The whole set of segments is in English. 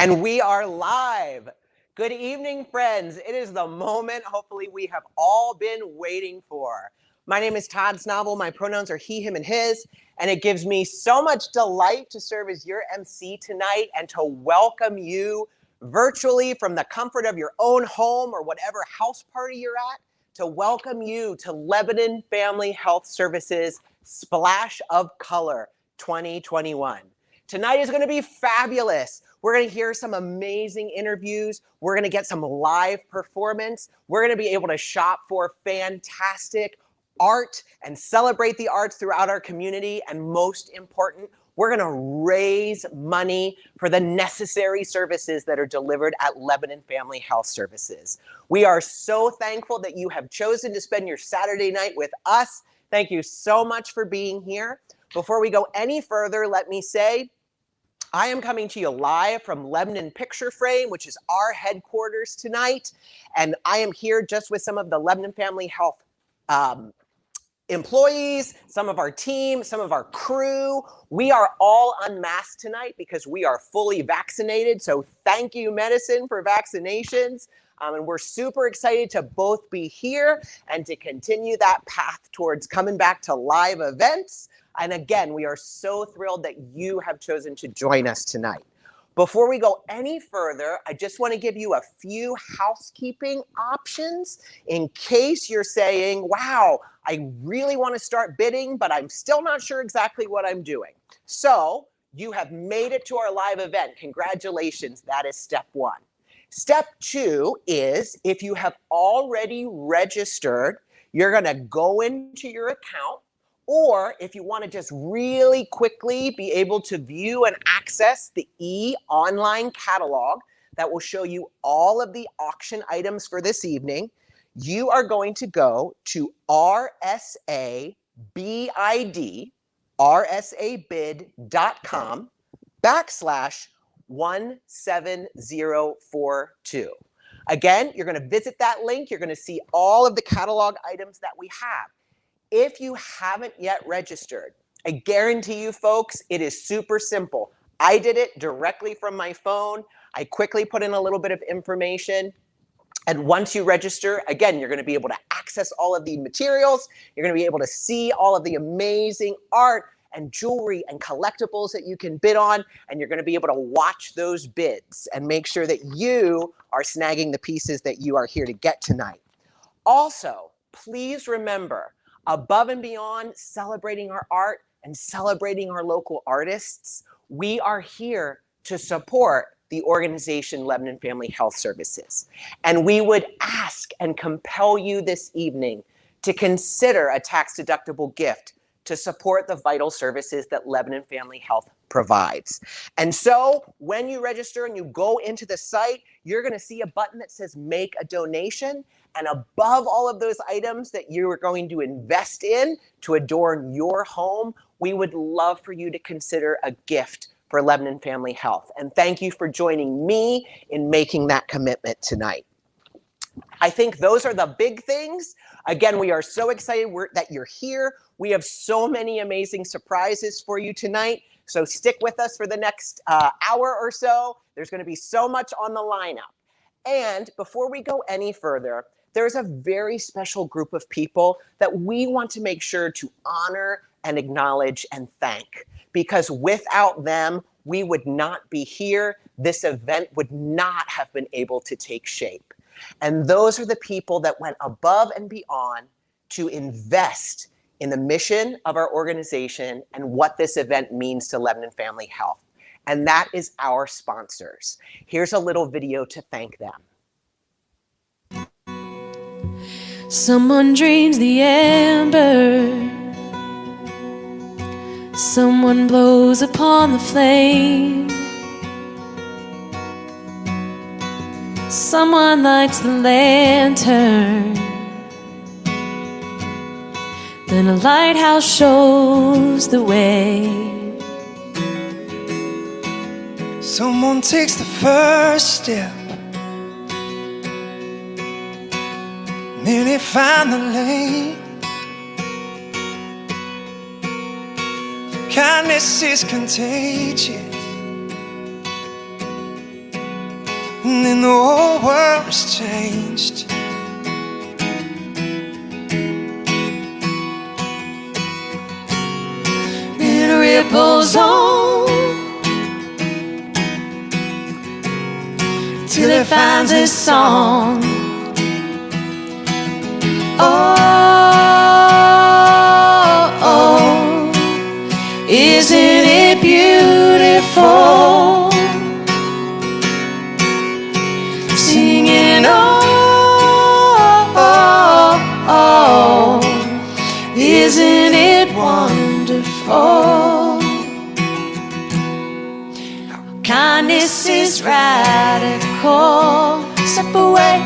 And we are live. Good evening, friends. It is the moment, hopefully, we have all been waiting for. My name is Todd Snobble. My pronouns are he, him, and his. And it gives me so much delight to serve as your MC tonight and to welcome you virtually from the comfort of your own home or whatever house party you're at, to welcome you to Lebanon Family Health Services Splash of Color 2021. Tonight is going to be fabulous. We're going to hear some amazing interviews. We're going to get some live performance. We're going to be able to shop for fantastic art and celebrate the arts throughout our community. And most important, we're going to raise money for the necessary services that are delivered at Lebanon Family Health Services. We are so thankful that you have chosen to spend your Saturday night with us. Thank you so much for being here. Before we go any further, let me say, I am coming to you live from Lebanon Picture Frame, which is our headquarters tonight. And I am here just with some of the Lebanon Family Health employees, some of our team, some of our crew. We are all unmasked tonight because we are fully vaccinated. So thank you, medicine, for vaccinations. And we're super excited to both be here and to continue that path towards coming back to live events. And again, we are so thrilled that you have chosen to join us tonight. Before we go any further, I just want to give you a few housekeeping options in case you're saying, wow, I really want to start bidding, but I'm still not sure exactly what I'm doing. So you have made it to our live event. Congratulations. That is step one. Step two is if you have already registered, you're going to go into your account. Or if you want to just really quickly be able to view and access the e-online catalog that will show you all of the auction items for this evening, you are going to go to rsabid.com/17042. Again, you're going to visit that link. You're going to see all of the catalog items that we have. If you haven't yet registered, I guarantee you folks, it is super simple. I did it directly from my phone. I quickly put in a little bit of information. And once you register, again, you're going to be able to access all of the materials. You're going to be able to see all of the amazing art and jewelry and collectibles that you can bid on. And you're going to be able to watch those bids and make sure that you are snagging the pieces that you are here to get tonight. Also, please remember, above and beyond celebrating our art and celebrating our local artists, we are here to support the organization Lebanon Family Health Services. And we would ask and compel you this evening to consider a tax-deductible gift to support the vital services that Lebanon Family Health provides. And so when you register and you go into the site, you're going to see a button that says make a donation. And above all of those items that you are going to invest in to adorn your home, we would love for you to consider a gift for Lebanon Family Health. And thank you for joining me in making that commitment tonight. I think those are the big things. Again, we are so excited that you're here. We have so many amazing surprises for you tonight. So stick with us for the next hour or so. There's going to be so much on the lineup. And before we go any further, there's a very special group of people that we want to make sure to honor and acknowledge and thank. Because without them, we would not be here. This event would not have been able to take shape. And those are the people that went above and beyond to invest in the mission of our organization and what this event means to Lebanon Family Health. And that is our sponsors. Here's a little video to thank them. Someone dreams the ember, someone blows upon the flame, someone lights the lantern, then a lighthouse shows the way. Someone takes the first step, then they find the lane. Kindness is contagious, and then the whole world has changed. It ripples on till it finds a song. Oh, isn't it beautiful? Singing, oh, isn't it wonderful? Kindness is radical. Step away,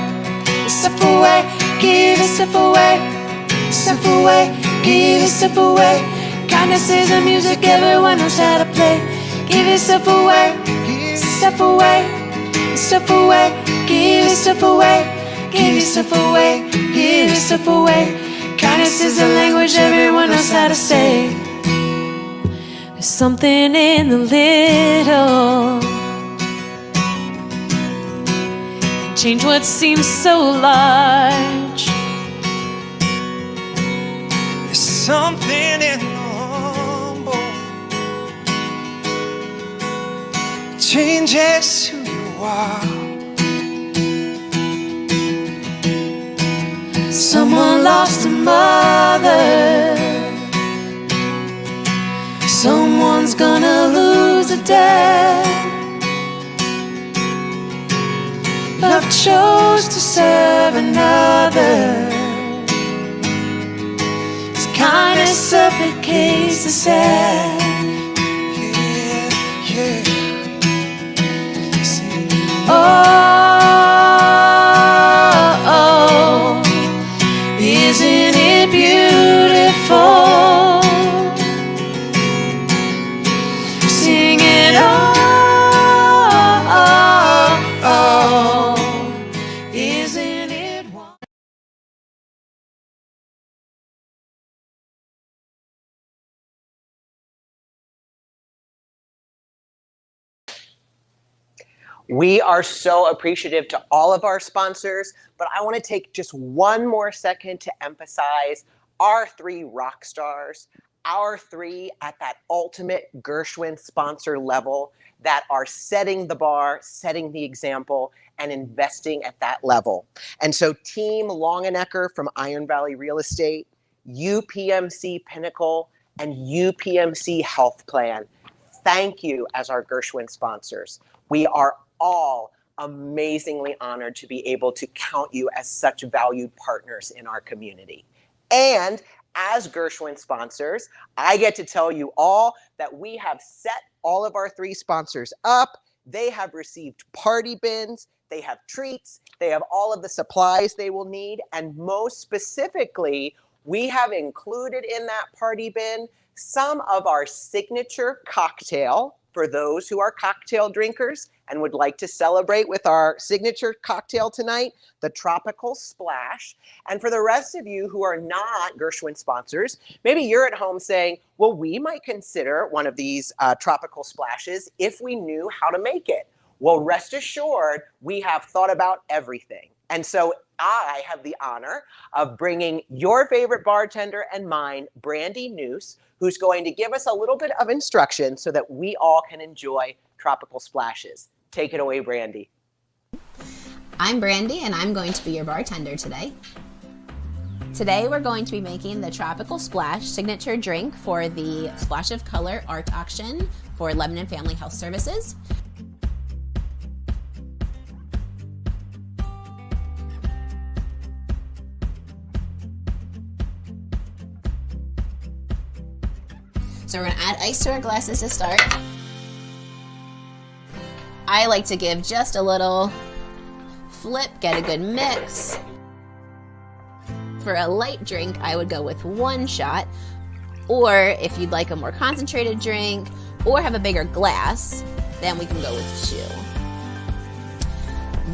give yourself away, step away, give yourself away. Kindness is the music everyone knows how to play. Give yourself away, step away, step away, give yourself away, give yourself away, give yourself away. Kindness is the language everyone knows how to say. There's something in the little, can change what seems so large. There's something in the humble, changes who you are. Someone lost a mother, someone's gonna lose a dad. Love chose to serve another. His kindness suffocates the sad. Yeah, yeah. See, Oh, isn't it beautiful? Singing, oh, isn't it wonderful? We are so appreciative to all of our sponsors, but I want to take just one more second to emphasize our three rock stars, our three at that ultimate Gershwin sponsor level that are setting the bar, setting the example, and investing at that level. And so Team Longenecker from Iron Valley Real Estate, UPMC Pinnacle, and UPMC Health Plan, thank you as our Gershwin sponsors. We are all amazingly honored to be able to count you as such valued partners in our community. And as Gershwin sponsors, I get to tell you all that we have set all of our three sponsors up. They have received party bins, they have treats, they have all of the supplies they will need, and most specifically, we have included in that party bin some of our signature cocktail for those who are cocktail drinkers and would like to celebrate with our signature cocktail tonight, the Tropical Splash. And for the rest of you who are not Gershwin sponsors, maybe you're at home saying, well, we might consider one of these tropical splashes if we knew how to make it. Well, rest assured, we have thought about everything. And so I have the honor of bringing your favorite bartender and mine, Brandy Noose, who's going to give us a little bit of instruction so that we all can enjoy tropical splashes. Take it away, Brandy. I'm Brandy, and I'm going to be your bartender today. Today we're going to be making the Tropical Splash signature drink for the Splash of Color art auction for Lebanon Family Health Services. So we're going to add ice to our glasses to start. I like to give just a little flip, get a good mix. For a light drink, I would go with 1 shot, or if you'd like a more concentrated drink or have a bigger glass, then we can go with 2.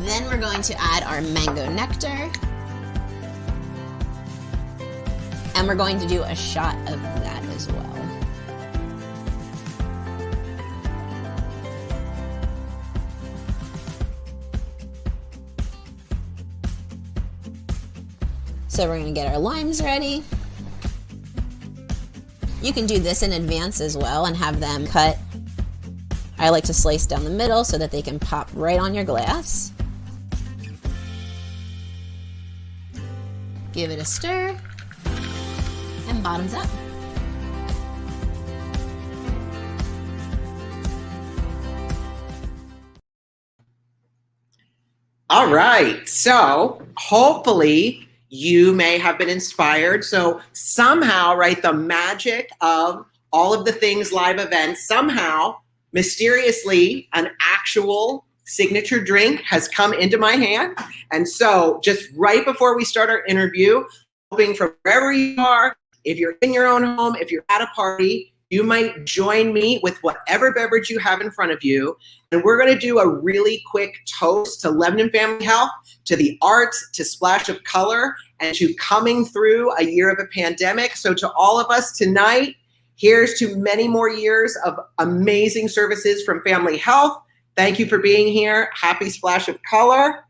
Then we're going to add our mango nectar, and we're going to do a shot of that as well. So we're going to get our limes ready. You can do this in advance as well and have them cut. I like to slice down the middle so that they can pop right on your glass. Give it a stir, and bottoms up. All right, so hopefully you may have been inspired. So somehow, right, the magic of all of the things live events, somehow, mysteriously, an actual signature drink has come into my hand. And so just right before we start our interview, hoping from wherever you are, if you're in your own home, if you're at a party, you might join me with whatever beverage you have in front of you. And we're gonna do a really quick toast to Lebanon Family Health, to the arts, to Splash of Color, and to coming through a year of a pandemic. So to all of us tonight, here's to many more years of amazing services from Family Health. Thank you for being here. Happy Splash of Color.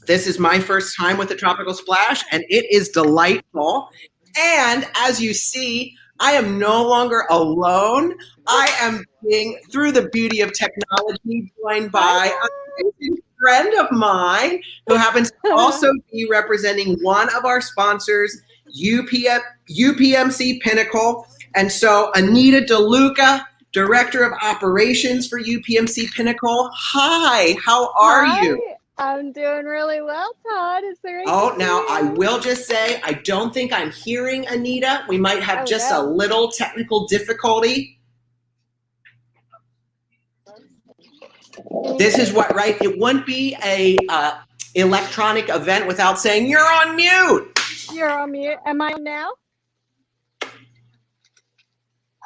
This is my first time with the Tropical Splash, and it is delightful. And as you see, I am no longer alone. I am being, through the beauty of technology, joined by a friend of mine who happens to also be representing one of our sponsors, UPMC Pinnacle. And so Anita DeLuca, Director of Operations for UPMC Pinnacle. Hi, how are you? I'm doing really well, Todd. Is there anything? Oh, now I will just say, I don't think I'm hearing Anita. We might have a little technical difficulty. This is what, right? It wouldn't be a electronic event without saying, you're on mute. You're on mute. Am I now?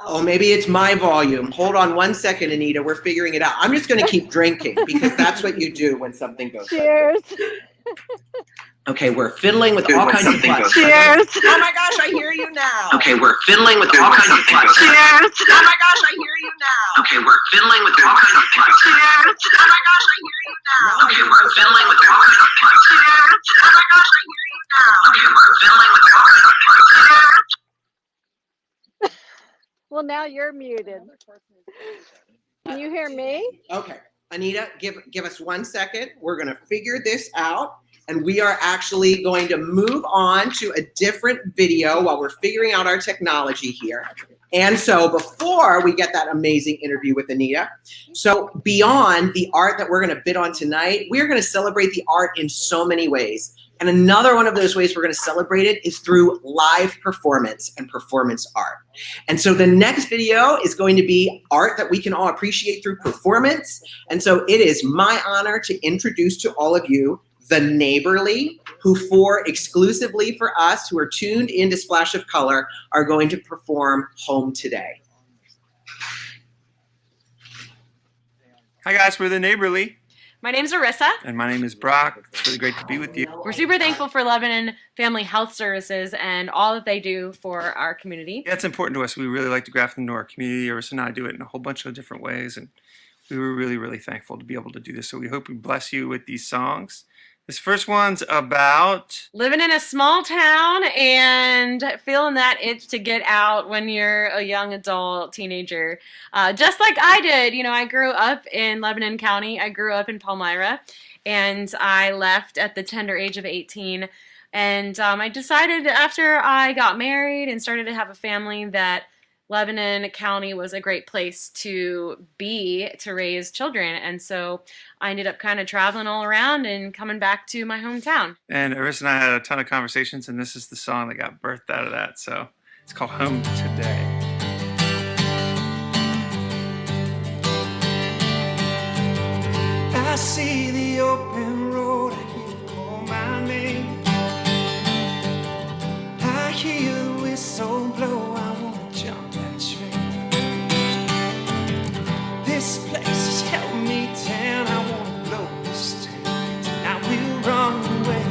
Oh, maybe it's my volume. Hold on one second, Anita. We're figuring it out. I'm just going to keep drinking because that's what you do when something goes wrong. Cheers. Okay, we're fiddling with all kinds of fun. Cheers. Oh my gosh, I hear you now. Okay, we're fiddling with all kinds of fun. Cheers. Oh my gosh, I hear you now. Okay, we're fiddling with all kinds of fun. Cheers. Oh my gosh, I hear you now. Okay, we're fiddling with all kinds of fun. Oh my gosh, I hear you now. Okay, we're fiddling with all kinds of fun. Well, now you're muted. Can you hear me? Okay, Anita, give us 1 second. We're going to figure this out, and we are actually going to move on to a different video while we're figuring out our technology here. And so before we get that amazing interview with Anita, so beyond the art that we're going to bid on tonight, we're going to celebrate the art in so many ways. And another one of those ways we're going to celebrate it is through live performance and performance art. And so the next video is going to be art that we can all appreciate through performance. And so it is my honor to introduce to all of you the Neighborly, who exclusively for us who are tuned into Splash of Color are going to perform Home Today. Hi guys, we're the Neighborly. My name's Arissa. And my name is Brock. It's really great to be with you. We're super thankful for Lebanon Family Health Services and all that they do for our community. Yeah, it's important to us. We really like to graft into our community. Arissa and I do it in a whole bunch of different ways. And we were really, really thankful to be able to do this. So we hope we bless you with these songs. This first one's about living in a small town and feeling that itch to get out when you're a young adult teenager. Just like I did. You know, I grew up in Lebanon County. I grew up in Palmyra, and I left at the tender age of 18. And I decided after I got married and started to have a family that Lebanon County was a great place to be to raise children. And so I ended up kind of traveling all around and coming back to my hometown. And Arissa and I had a ton of conversations, and this is the song that got birthed out of that. So it's called Home Today. I see the open road, I hear you call my name. I hear the whistle blow, I wanna jump that train. This place has held me down, I wanna blow this town, and I will run away.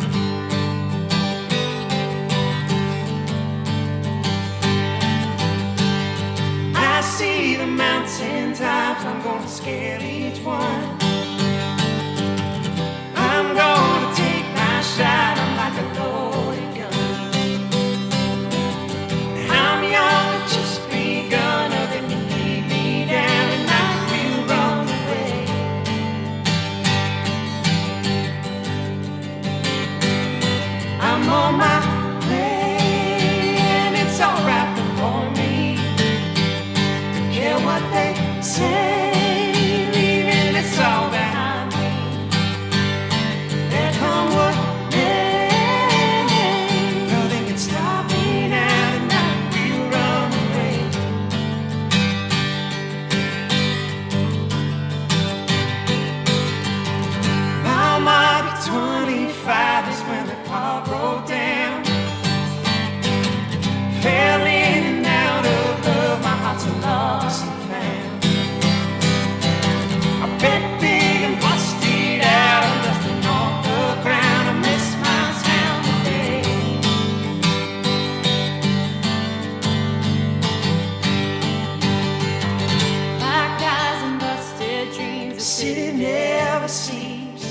I see the mountain tops, I'm gonna scale each one. I'm gonna take my shot, I'm like a what they say, leaving this all behind me. There come what may, nothing can stop me now. Tonight we'll run away. Now might be 25 is when the car broke down. Fell in and out of love, my heart's a lost and found. I bet big and busted out, I'm dusting off the ground. I miss my town today. Black eyes and busted dreams, the city never sleeps.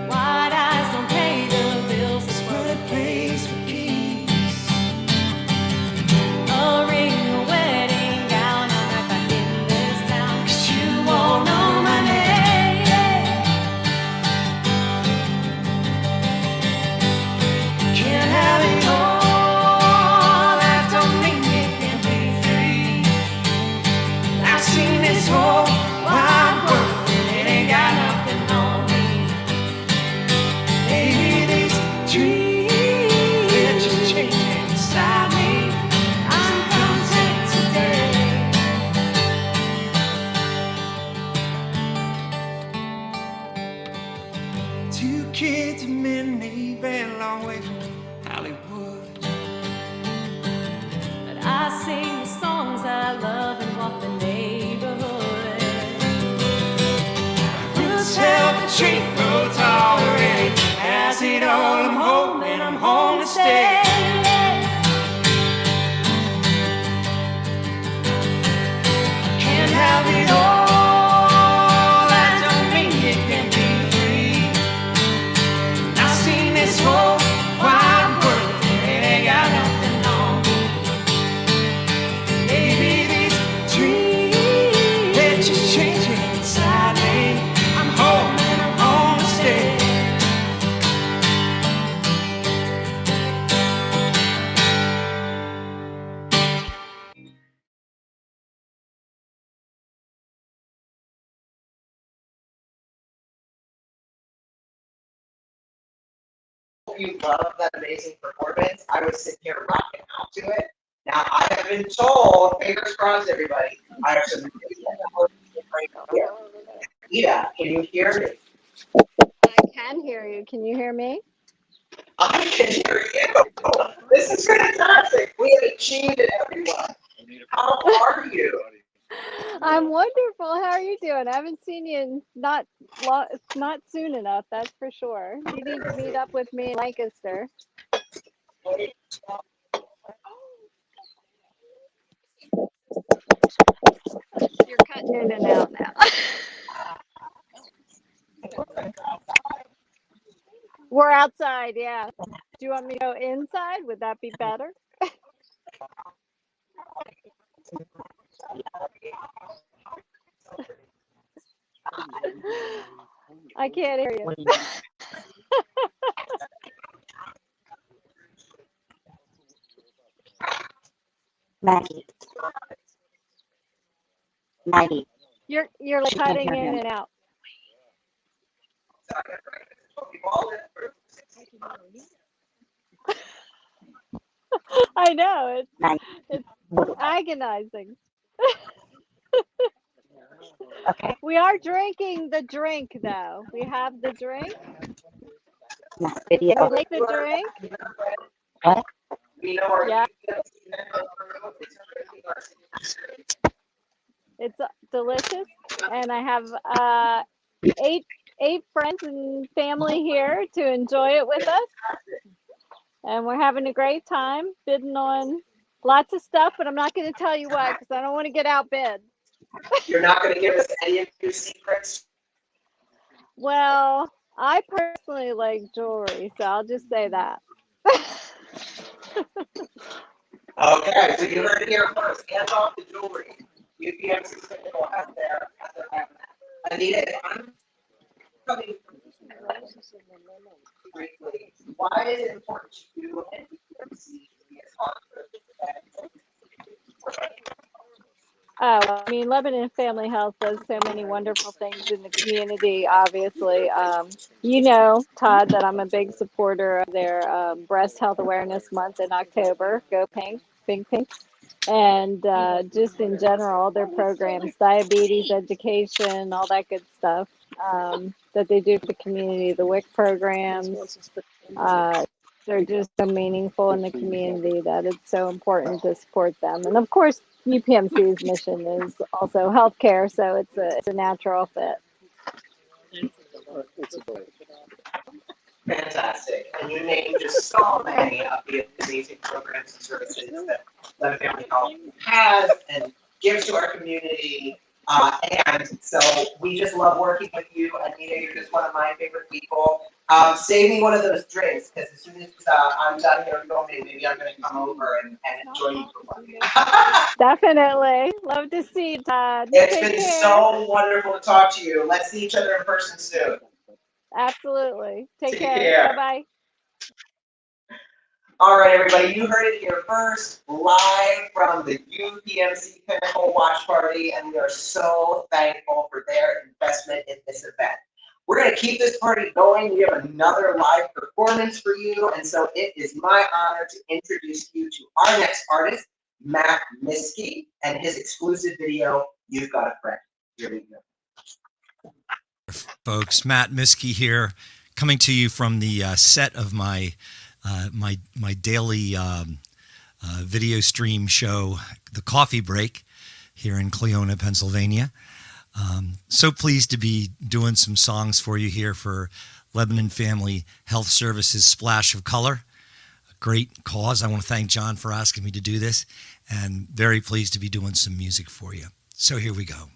White eyes don't pay the bills, that's what it pays for keeps. A ring, a wedding gown, I'm right back in this town, 'cause you won't know my name. Can't have it all, that don't mean you can be free. I've seen this whole wide world, and it ain't got nothing on me. Maybe these dreams, they're just changing inside me. I'm content today. Two kids and men leaving a long way from Hollywood. But I sing the songs I love and walk the neighborhood. Roots help the tree roads already. Has it all, I'm home and I'm home to stay. Can't have it all, that don't mean you can be free. I've seen this whole wide world, and it ain't got nothing on me. Maybe these dreams, they're just changing inside me. I'm home and I'm home to stay. You love that amazing performance. I was sitting here rocking out to it. Now I have been told, fingers crossed, everybody. I have some right here. Ida, can you hear me? I can hear you. Can you hear me? I can hear you. This is fantastic. We have achieved it, everyone. How are you? I'm wonderful. How are you doing? I haven't seen you in not soon enough, that's for sure. You need to meet up with me in Lancaster. You're cutting in and out now. We're outside, yeah. Do you want me to go inside? Would that be better? I can't hear you. Maggie. Maggie. You're like She can't cutting hear in him. and out. I know it's agonizing. Okay. We are drinking the drink though. We have the drink. Nice video. You like the drink? What? Yeah. It's delicious, and I have eight friends and family here to enjoy it with us, and we're having a great time bidding on lots of stuff. But I'm not going to tell you what because I don't want to get outbid. You're not going to give us any of your secrets? Well, I personally like jewelry, so I'll just say that. Okay, so you heard it here first. Hands off the jewelry. UPMC will have there. Anita, I'm coming briefly. Why is it important to you and UPMC to be a sponsor of this event? I mean, Lebanon Family Health does so many wonderful things in the community, obviously. You know, Todd, that I'm a big supporter of their Breast Health Awareness Month in October. Go Pink, Pink Pink. And just in general, their programs, diabetes education, all that good stuff that they do for the community, the WIC programs. Uh, they're just so meaningful in the community that it's so important to support them. And of course, UPMC's mission is also healthcare, so it's a natural fit. Fantastic. And you named just so many of the amazing programs and services that Lebanon Family Health has and gives to our community. And so we just love working with you. Anita, you're just one of my favorite people. Save me one of those drinks, because as soon as I'm done here filming, maybe I'm going to come over and join you for one. Definitely. Love to see you, Todd. It's Take been care. so wonderful to talk to you. Let's see each other in person soon. Absolutely. Take Take care. care. Bye-bye. All right, everybody, you heard it here first, live from the UPMC Pinnacle Watch Party, and we are so thankful for their investment in this event. We're going to keep this party going. We have another live performance for you, and so it is my honor to introduce you to our next artist, Matt Miskey, and his exclusive video, You've Got a Friend. Here we go. Folks, Matt Miskey here, coming to you from the set of my daily video stream show, The Coffee Break, here in Cleona, Pennsylvania. So pleased to be doing some songs for you here for Lebanon Family Health Services Splash of Color. A great cause. I want to thank John for asking me to do this, and very pleased to be doing some music for you. So here we go.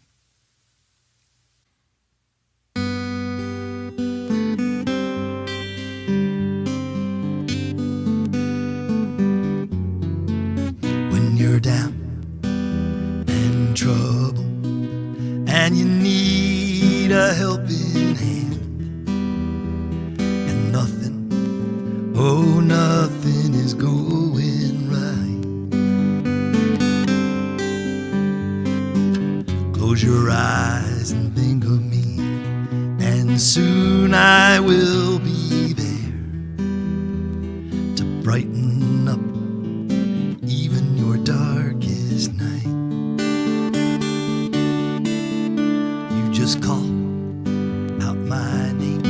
You're down and trouble and you need a helping hand, and nothing, oh nothing is going right. Close your eyes and think of me, and soon I will be there to brighten up even your darkest night. You just call out my name,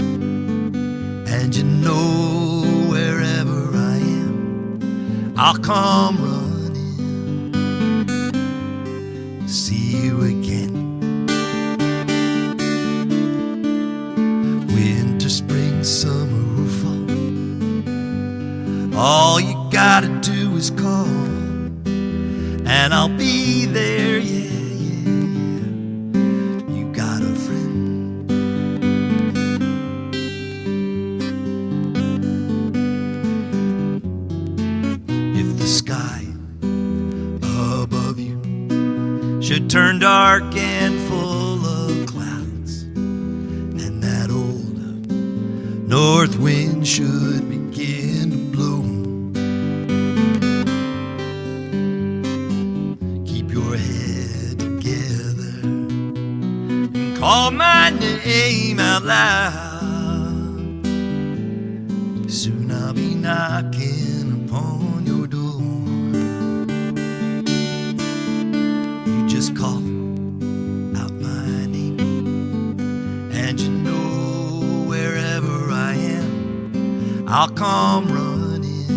and you know wherever I am, I'll come running to see you again. Winter, spring, summer, or fall, all you gotta do is call, and I'll be there, yeah, yeah, yeah. You got a friend. If the sky above you should turn dark and full of clouds, and that old north wind should begin to blow, call my name out loud. Soon I'll be knocking upon your door. You just call out my name, and you know wherever I am, I'll come running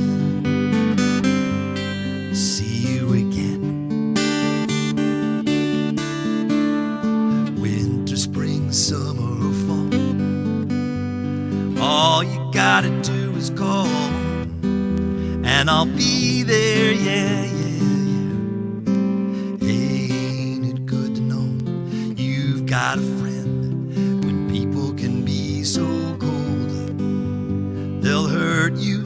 to see you again. Summer or fall, all you gotta do is call, and I'll be there, yeah, yeah, yeah. Ain't it good to know you've got a friend when people can be so cold? They'll hurt you,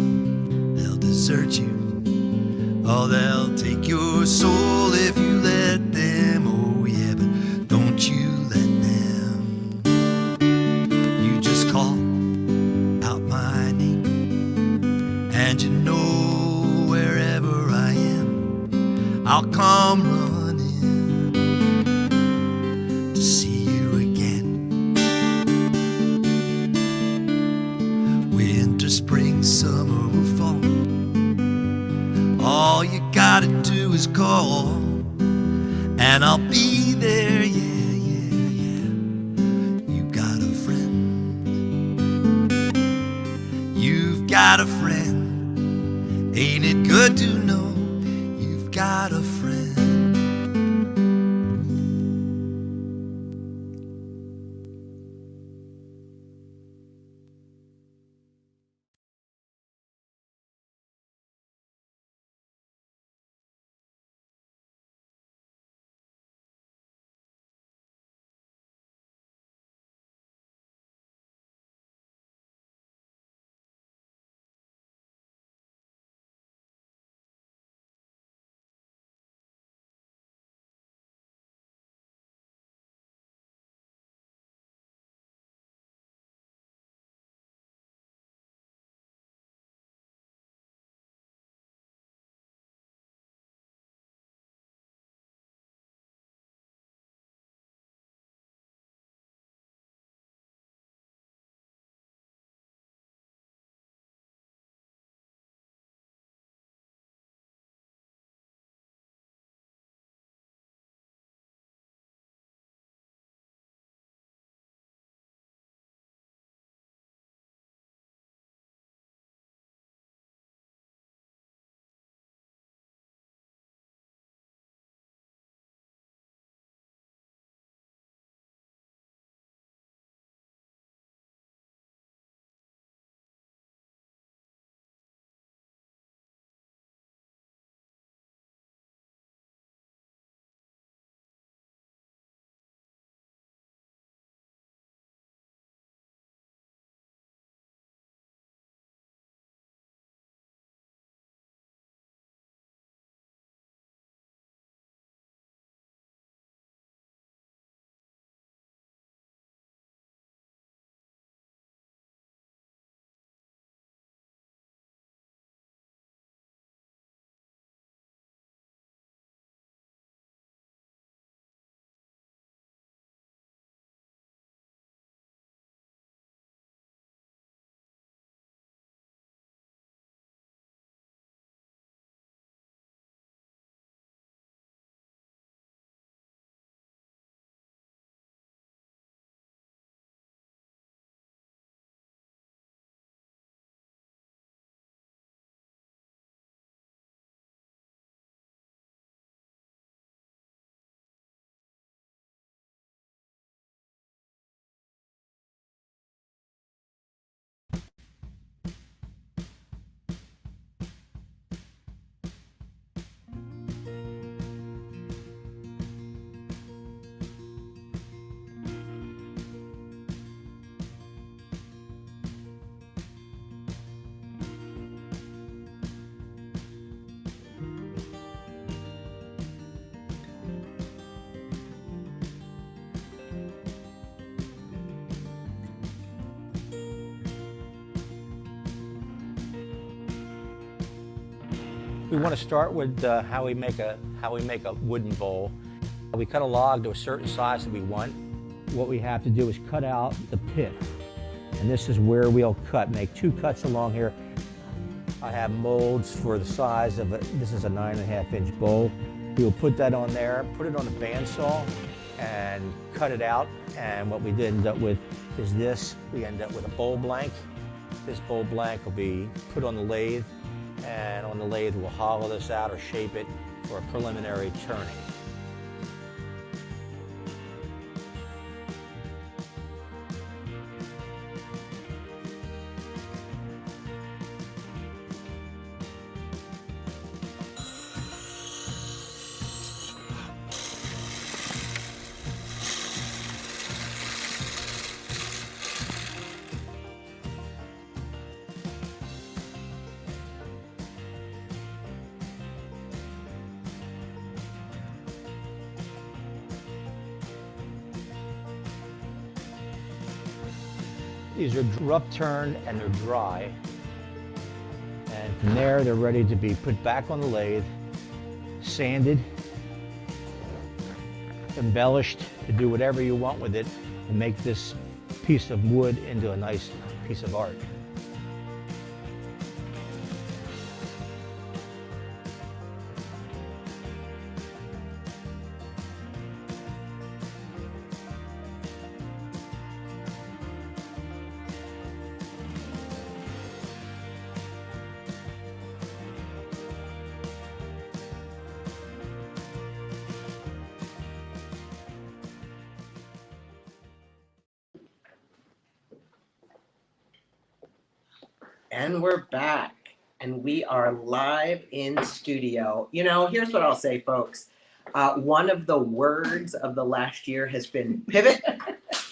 they'll desert you, oh, they'll take your soul if you let them, oh yeah, but don't you let them. Call out my name, and you know wherever I am, I'll come running is call, and I'll be there, yeah, yeah, yeah. You got a friend. You've got a friend. Ain't it good to know you've got a friend? We want to start with how we make a wooden bowl. We cut a log to a certain size that we want. What we have to do is cut out the pit, and this is where we'll cut. Make 2 cuts along here. I have molds for the size of it. This is a 9.5-inch bowl. We will put that on there, put it on a bandsaw, and cut it out. And what we did end up with is this. We end up with a bowl blank. This bowl blank will be put on the lathe, and on the lathe we'll hollow this out or shape it for a preliminary turning. These are rough turned and they're dry. And from there, they're ready to be put back on the lathe, sanded, embellished to do whatever you want with it and make this piece of wood into a nice piece of art. And we're back, and we are live in studio. You know, here's what I'll say, folks. One of the words of the last year has been pivot.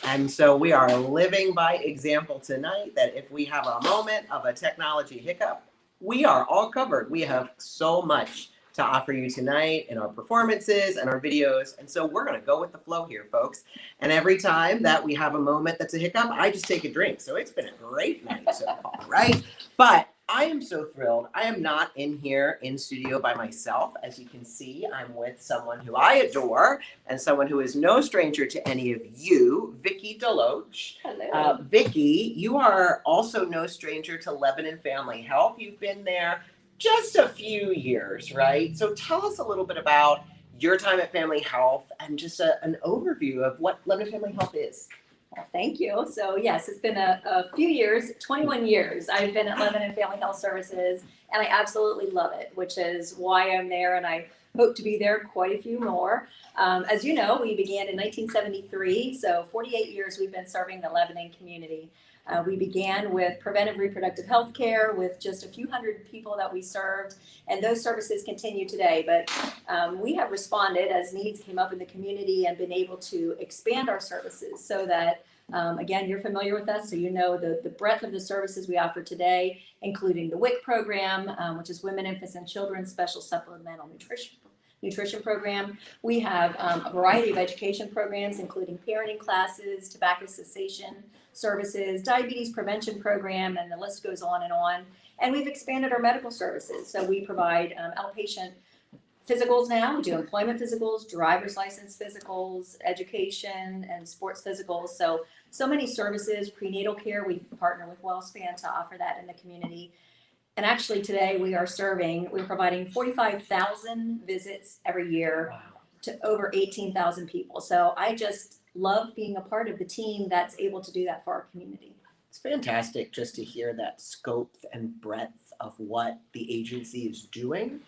And so we are living by example tonight that if we have a moment of a technology hiccup, we are all covered. We have so much to offer you tonight in our performances and our videos. And so we're going to go with the flow here, folks. And every time that we have a moment that's a hiccup, I just take a drink. So it's been a great night so far, right? But I am so thrilled. I am not in here in studio by myself. As you can see, I'm with someone who I adore and someone who is no stranger to any of you, Vicki Deloach. Hello. Vicki, you are also no stranger to Lebanon Family Health. You've been there just a few years, right? So tell us a little bit about your time at Family Health and just an overview of what Lebanon Family Health is. Well, thank you. So yes, it's been a few years, 21 years. I've been at Lebanon Family Health Services, and I absolutely love it, which is why I'm there, and I hope to be there quite a few more. As you know, we began in 1973, so 48 years we've been serving the Lebanon community. We began with preventive reproductive health care with just a few hundred people that we served, and those services continue today. But we have responded as needs came up in the community and been able to expand our services so that, again, you're familiar with us, so you know the breadth of the services we offer today, including the WIC program, which is Women, Infants, and Children Special Supplemental Nutrition program. We have a variety of education programs, including parenting classes, tobacco cessation services, diabetes prevention program, and the list goes on and on. And we've expanded our medical services. So we provide outpatient physicals now. We do employment physicals, driver's license physicals, education, and sports physicals. So many services, prenatal care. We partner with WellSpan to offer that in the community. And actually today we're providing 45,000 visits every year to over 18,000 people. So I just love being a part of the team that's able to do that for our community. It's fantastic just to hear that scope and breadth of what the agency is doing.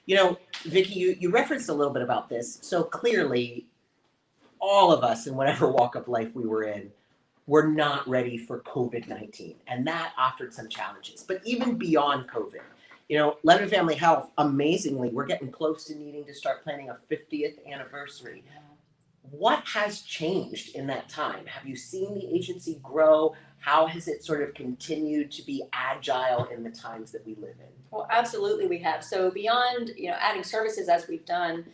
You know, Vicki, you referenced a little bit about this. So clearly, all of us in whatever walk of life we were in, were not ready for COVID-19, and that offered some challenges. But even beyond COVID, you know, Lebanon Family Health, amazingly, we're getting close to needing to start planning a 50th anniversary. What has changed in that time? Have you seen the agency grow? How has it sort of continued to be agile in the times that we live in? Well, absolutely we have. So beyond, adding services as we've done,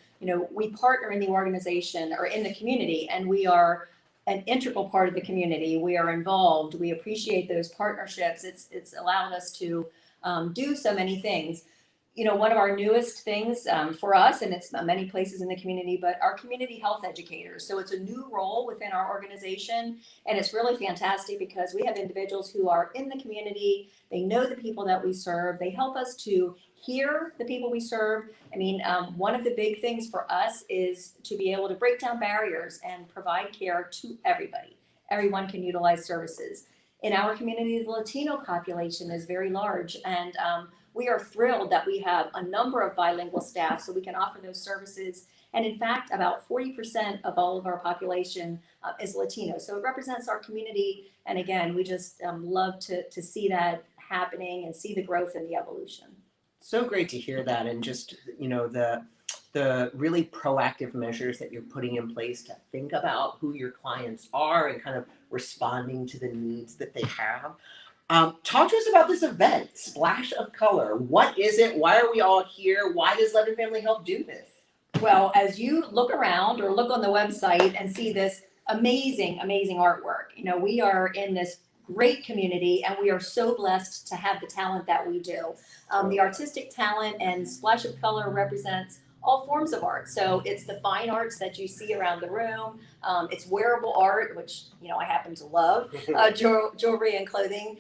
we partner in the organization or in the community, and we are an integral part of the community. We are involved. We appreciate those partnerships. It's allowed us to do so many things. One of our newest things for us, and it's many places in the community, but our community health educators. So it's a new role within our organization, and it's really fantastic because we have individuals who are in the community. They know the people that we serve. They help us to hear the people we serve. I mean, one of the big things for us is to be able to break down barriers and provide care to everybody. Everyone can utilize services. In our community, the Latino population is very large, and we are thrilled that we have a number of bilingual staff so we can offer those services. And in fact, about 40% of all of our population is Latino. So it represents our community. And again, we just love to see that happening and see the growth and the evolution. So great to hear that, and just, the really proactive measures that you're putting in place to think about who your clients are and kind of responding to the needs that they have. Talk to us about this event, Splash of Color. What is it? Why are we all here? Why does Lebanon Family Health do this? Well, as you look around or look on the website and see this amazing, amazing artwork, we are in this great community, and we are so blessed to have the talent that we do. The artistic talent and Splash of Color represents all forms of art. So it's the fine arts that you see around the room. It's wearable art, which, I happen to love, jewelry and clothing.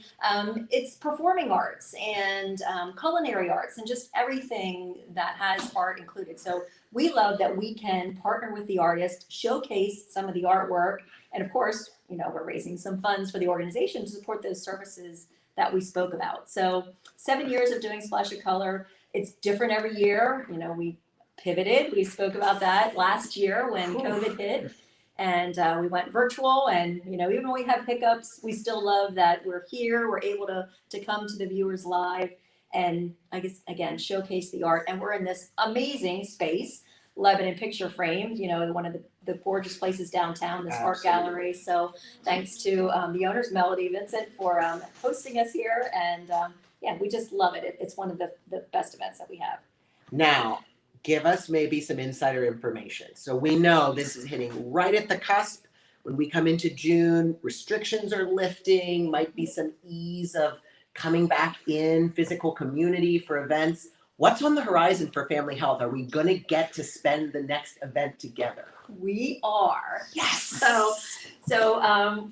It's performing arts and culinary arts and just everything that has art included. So we love that we can partner with the artist, showcase some of the artwork, and of course, we're raising some funds for the organization to support those services that we spoke about. So 7 years of doing Splash of Color. It's different every year. We pivoted. We spoke about that last year when COVID hit. And we went virtual, and even when we have hiccups, we still love that we're here. We're able to come to the viewers live, and I guess again showcase the art. And we're in this amazing space, Lebanon Picture Framed. One of the gorgeous places downtown, this art gallery. So thanks to the owners, Melody Vincent, for hosting us here, and yeah, we just love it. It's one of the best events that we have. Now, give us maybe some insider information. So we know this is hitting right at the cusp. When we come into June, restrictions are lifting, might be some ease of coming back in physical community for events. What's on the horizon for Family Health? Are we going to get to spend the next event together? We are. Yes. So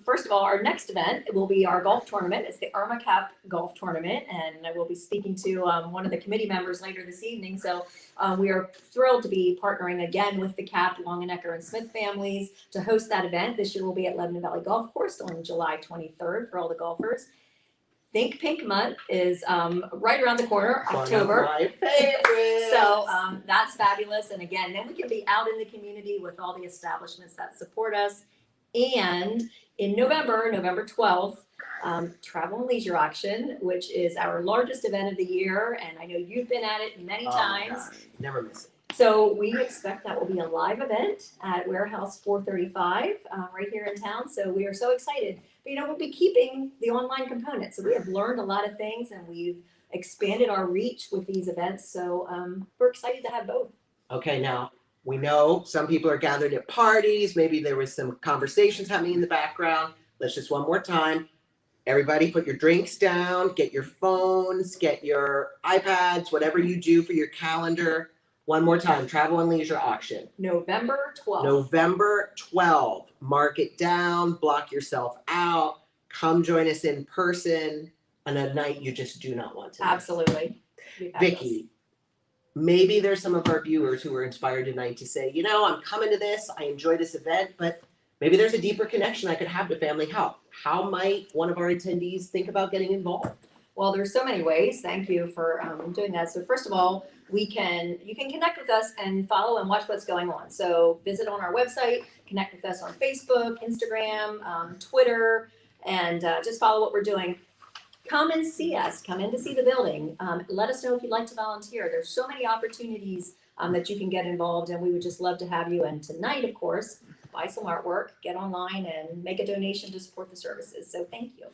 first of all, our next event will be our golf tournament. It's the Irma Cup Golf Tournament, and I will be speaking to one of the committee members later this evening. So we are thrilled to be partnering again with the CAP, Longenecker, and Smith families to host that event. This year will be at Lebanon Valley Golf Course on July 23rd for all the golfers. Think Pink Month is right around the corner, October. One of my favorites. So that's fabulous. And again, then we can be out in the community with all the establishments that support us. And in November 12th, Travel and Leisure Auction, which is our largest event of the year. And I know you've been at it many times. Never miss it. So we expect that will be a live event at Warehouse 435 right here in town. So we are so excited. But we'll be keeping the online component. So we have learned a lot of things, and we've expanded our reach with these events. So we're excited to have both. Okay, now we know some people are gathered at parties. Maybe there was some conversations happening in the background. Let's just one more time. Everybody put your drinks down, get your phones, get your iPads, whatever you do for your calendar. One more time, Travel and Leisure Auction. November 12th. November 12th. Mark it down, block yourself out, come join us in person on a night you just do not want to miss. Absolutely. Vicki, maybe there's some of our viewers who were inspired tonight to say, I'm coming to this, I enjoy this event, but maybe there's a deeper connection I could have to Family Health. How might one of our attendees think about getting involved? Well, there's so many ways. Thank you for doing that. So first of all, you can connect with us and follow and watch what's going on. So visit on our website, connect with us on Facebook, Instagram, Twitter, and just follow what we're doing. Come and see us. Come in to see the building. Let us know if you'd like to volunteer. There's so many opportunities that you can get involved, and we would just love to have you. And tonight, of course, buy some artwork, get online, and make a donation to support the services. So thank you.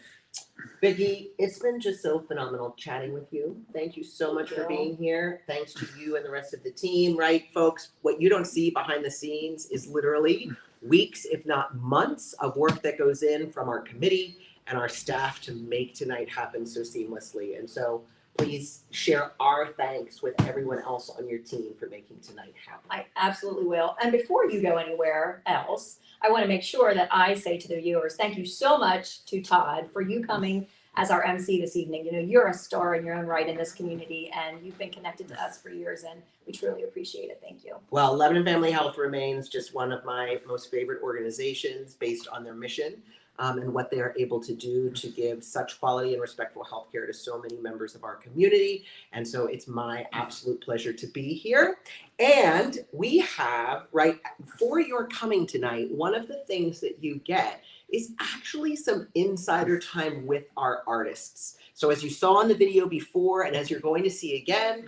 Vicki, it's been just so phenomenal chatting with you. Thank you so much for being here. Thanks to you and the rest of the team, right, folks? What you don't see behind the scenes is literally weeks, if not months, of work that goes in from our committee and our staff to make tonight happen so seamlessly. And so please share our thanks with everyone else on your team for making tonight happen. I absolutely will. And before you go anywhere else, I want to make sure that I say to the viewers, thank you so much to Todd for you coming as our MC this evening. You're a star in your own right in this community, and you've been connected to us for years, and we truly appreciate it. Thank you. Well, Lebanon Family Health remains just one of my most favorite organizations based on their mission. And what they are able to do to give such quality and respectful healthcare to so many members of our community. And so it's my absolute pleasure to be here. And we have, right, for your coming tonight, one of the things that you get is actually some insider time with our artists. So as you saw in the video before, and as you're going to see again,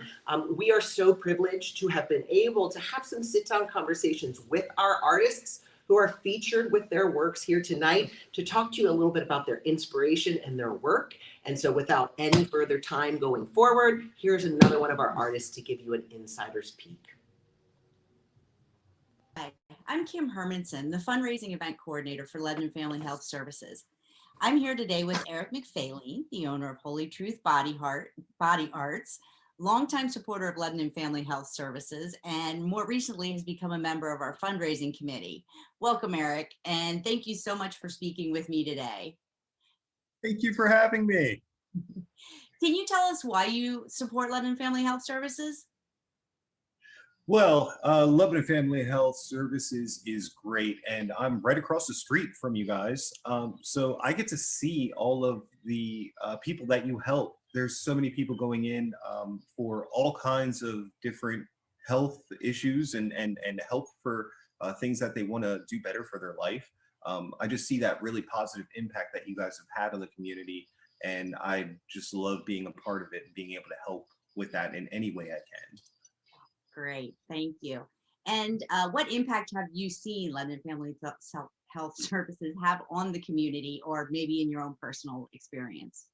we are so privileged to have been able to have some sit-down conversations with our artists who are featured with their works here tonight to talk to you a little bit about their inspiration and their work. And so without any further time going forward, here's another one of our artists to give you an insider's peek. Hi, I'm Kim Hermanson, the fundraising event coordinator for Lebanon Family Health Services. I'm here today with Eric McFaleen, the owner of Holy Truth Body Arts, longtime supporter of Lebanon Family Health Services, and more recently has become a member of our fundraising committee. Welcome, Eric, and thank you so much for speaking with me today. Thank you for having me. Can you tell us why you support Lebanon Family Health Services? Well, Lebanon Family Health Services is great, and I'm right across the street from you guys. So I get to see all of the people that you help. There's so many people going in for all kinds of different health issues and help for things that they want to do better for their life. I just see that really positive impact that you guys have had on the community, and I just love being a part of it and being able to help with that in any way I can. Great, thank you. And what impact have you seen Lebanon Family Health Services have on the community, or maybe in your own personal experience?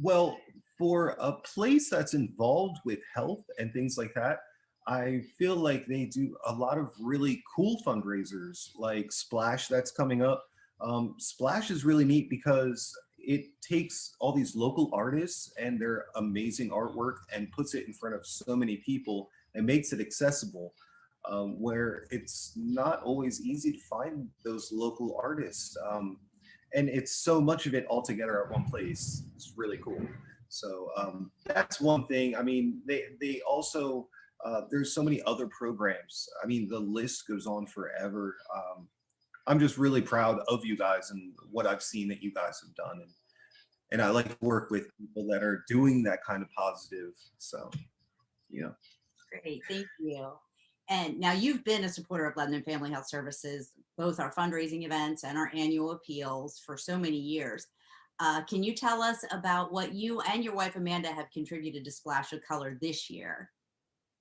Well, for a place that's involved with health and things like that, I feel like they do a lot of really cool fundraisers like Splash that's coming up. Splash is really neat because it takes all these local artists and their amazing artwork and puts it in front of so many people and makes it accessible, where it's not always easy to find those local artists. And it's so much of it all together at one place. It's really cool. So that's one thing. I mean, they also, there's so many other programs. I mean, the list goes on forever. I'm just really proud of you guys and what I've seen that you guys have done. And I like to work with people that are doing that kind of positive. So, you know. Great, thank you. And now you've been a supporter of Lebanon Family Health Services, both our fundraising events and our annual appeals for so many years. Can you tell us about what you and your wife Amanda have contributed to Splash of Color this year?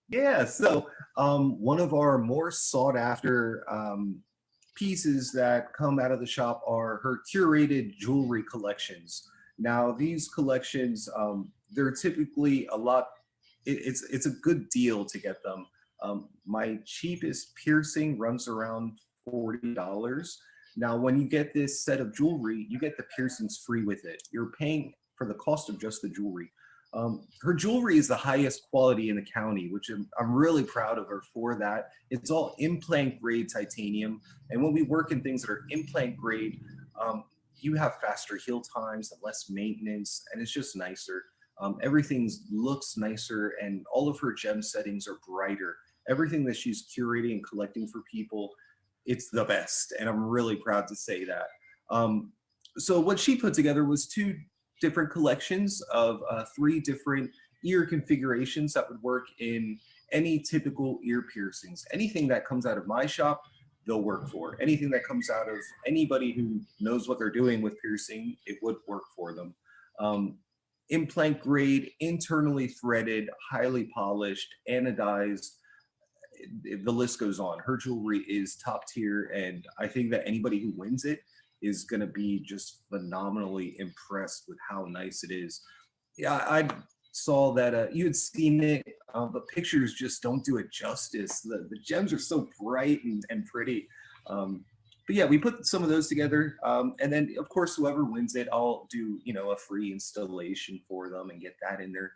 Yeah, so one of our more sought after pieces that come out of the shop are her curated jewelry collections. Now these collections, they're typically a lot, it's a good deal to get them. My cheapest piercing runs around $40. Now, when you get this set of jewelry, you get the piercings free with it. You're paying for the cost of just the jewelry. Her jewelry is the highest quality in the county, which I'm really proud of her for that. It's all implant grade titanium. And when we work in things that are implant grade, you have faster heal times and less maintenance, and it's just nicer. Everything looks nicer, and all of her gem settings are brighter. Everything that she's curating and collecting for people, it's the best, and I'm really proud to say that. So what she put together was 2 different collections of 3 different ear configurations that would work in any typical ear piercings. Anything that comes out of my shop, they'll work for. Anything that comes out of anybody who knows what they're doing with piercing, it would work for them. Implant grade, internally threaded, highly polished, anodized, the list goes on. Her jewelry is top tier, and I think that anybody who wins it is going to be just phenomenally impressed with how nice it is. Yeah, I saw that you had seen it, but pictures just don't do it justice. The gems are so bright and pretty. But yeah, we put some of those together, and then of course whoever wins it, I'll do a free installation for them and get that in there.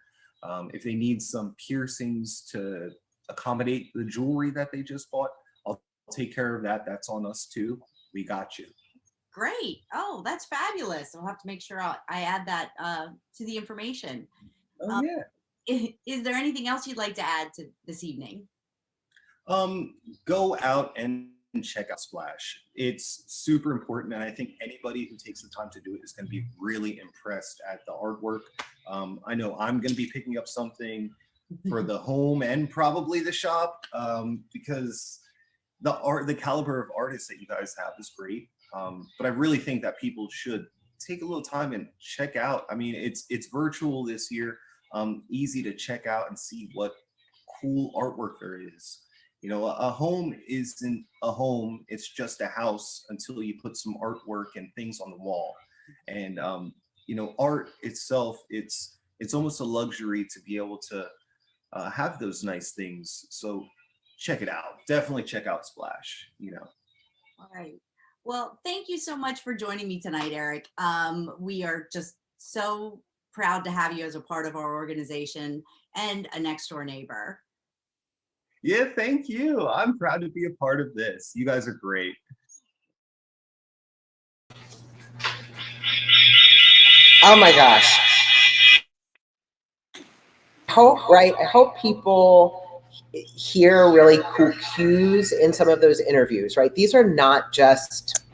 If they need some piercings to accommodate the jewelry that they just bought, I'll take care of that. That's on us too. We got you. Great. Oh, that's fabulous. I'll have to make sure I add that to the information. Oh yeah. Is there anything else you'd like to add to this evening? Go out and check out Splash. It's super important, and I think anybody who takes the time to do it is going to be really impressed at the artwork. I know I'm going to be picking up something for the home and probably the shop, because the caliber of artists that you guys have is great. But I really think that people should take a little time and check out. I mean, it's virtual this year, easy to check out and see what cool artwork there is. A home isn't a home, it's just a house until you put some artwork and things on the wall. And art itself, it's almost a luxury to be able to have those nice things. So check it out. Definitely check out Splash. All right. Well, thank you so much for joining me tonight, Eric. We are just so proud to have you as a part of our organization and a next door neighbor. Yeah, thank you. I'm proud to be a part of this. You guys are great. Oh my gosh. I hope people hear really cool cues in some of those interviews, right? These are not just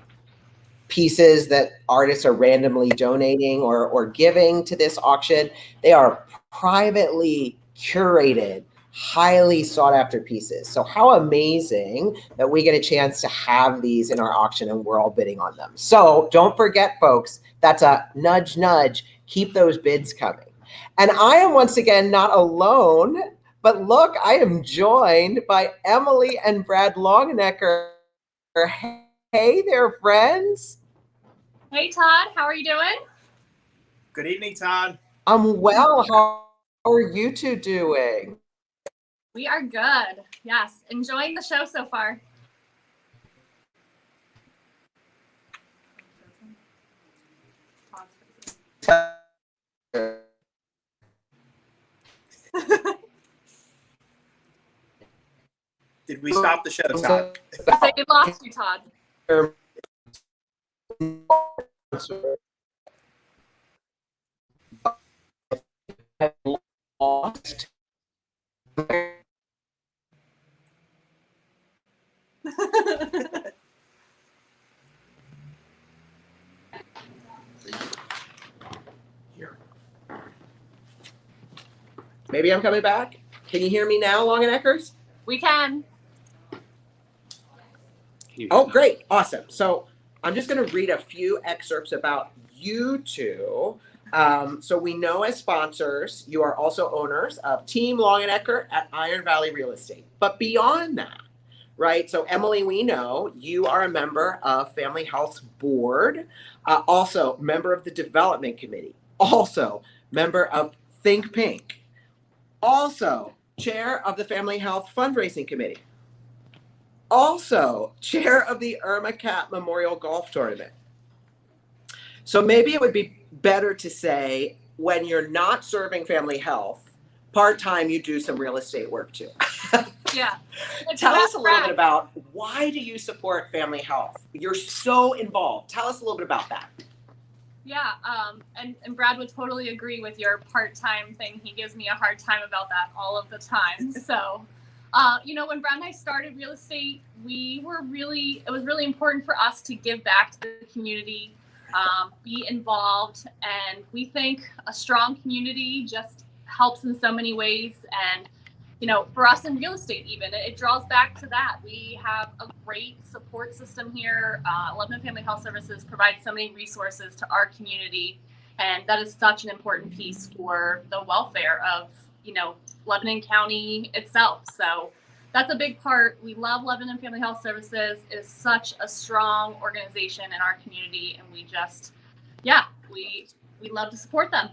pieces that artists are randomly donating or giving to this auction. They are privately curated highly sought after pieces. So how amazing that we get a chance to have these in our auction and we're all bidding on them. So don't forget, folks, that's a nudge, nudge. Keep those bids coming. And I am once again not alone, but look, I am joined by Emily and Brad Longenecker. Hey there, friends. Hey, Todd, how are you doing? Good evening, Todd. I'm well. How are you two doing? We are good. Yes, enjoying the show so far. Did we stop the show, Todd? So we lost you, Todd. Lost. Maybe I'm coming back. Can you hear me now, Longeneckers? We can. Oh, great. Awesome. So I'm just going to read a few excerpts about you two. So we know as sponsors, you are also owners of Team Longenecker at Iron Valley Real Estate. But beyond that, right? So Emily, we know you are a member of Family Health's board, also member of the development committee, also member of Think Pink, also chair of the Family Health Fundraising Committee, also chair of the Irma Cat Memorial Golf Tournament. So maybe it would be better to say when you're not serving Family Health, part-time you do some real estate work too. Yeah. Tell us a little bit about why do you support Family Health? You're so involved. Tell us a little bit about that. Yeah, and Brad would totally agree with your part-time thing. He gives me a hard time about that all of the time. So, you know, when Brad and I started real estate, it was really important for us to give back to the community, be involved, and we think a strong community just helps in so many ways. And you know, for us in real estate, even it draws back to that. We have a great support system here. Lebanon Family Health Services provides so many resources to our community, and that is such an important piece for the welfare of, you know, Lebanon County itself. So that's a big part. We love Lebanon Family Health Services. It is such a strong organization in our community, and we just, yeah, we love to support them.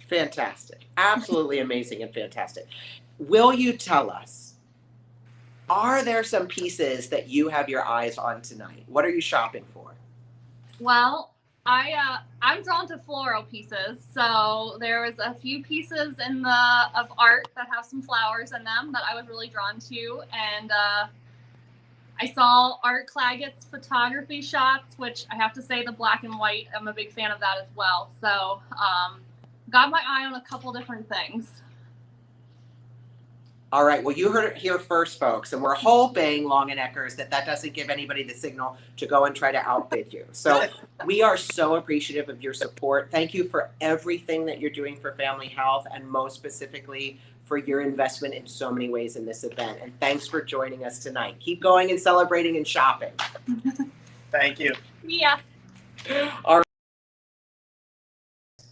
Fantastic. Absolutely amazing and fantastic. Will you tell us, are there some pieces that you have your eyes on tonight? What are you shopping for? Well, I'm drawn to floral pieces. So there was a few pieces of art that have some flowers in them that I was really drawn to. And I saw Art Claggett's photography shots, which I have to say the black and white, I'm a big fan of that as well. So got my eye on a couple different things. All right. Well, you heard it here first, folks. And we're hoping, Longeneckers, that doesn't give anybody the signal to go and try to outbid you. So we are so appreciative of your support. Thank you for everything that you're doing for Family Health, and most specifically for your investment in so many ways in this event. And thanks for joining us tonight. Keep going and celebrating and shopping. Thank you. Yeah. All right.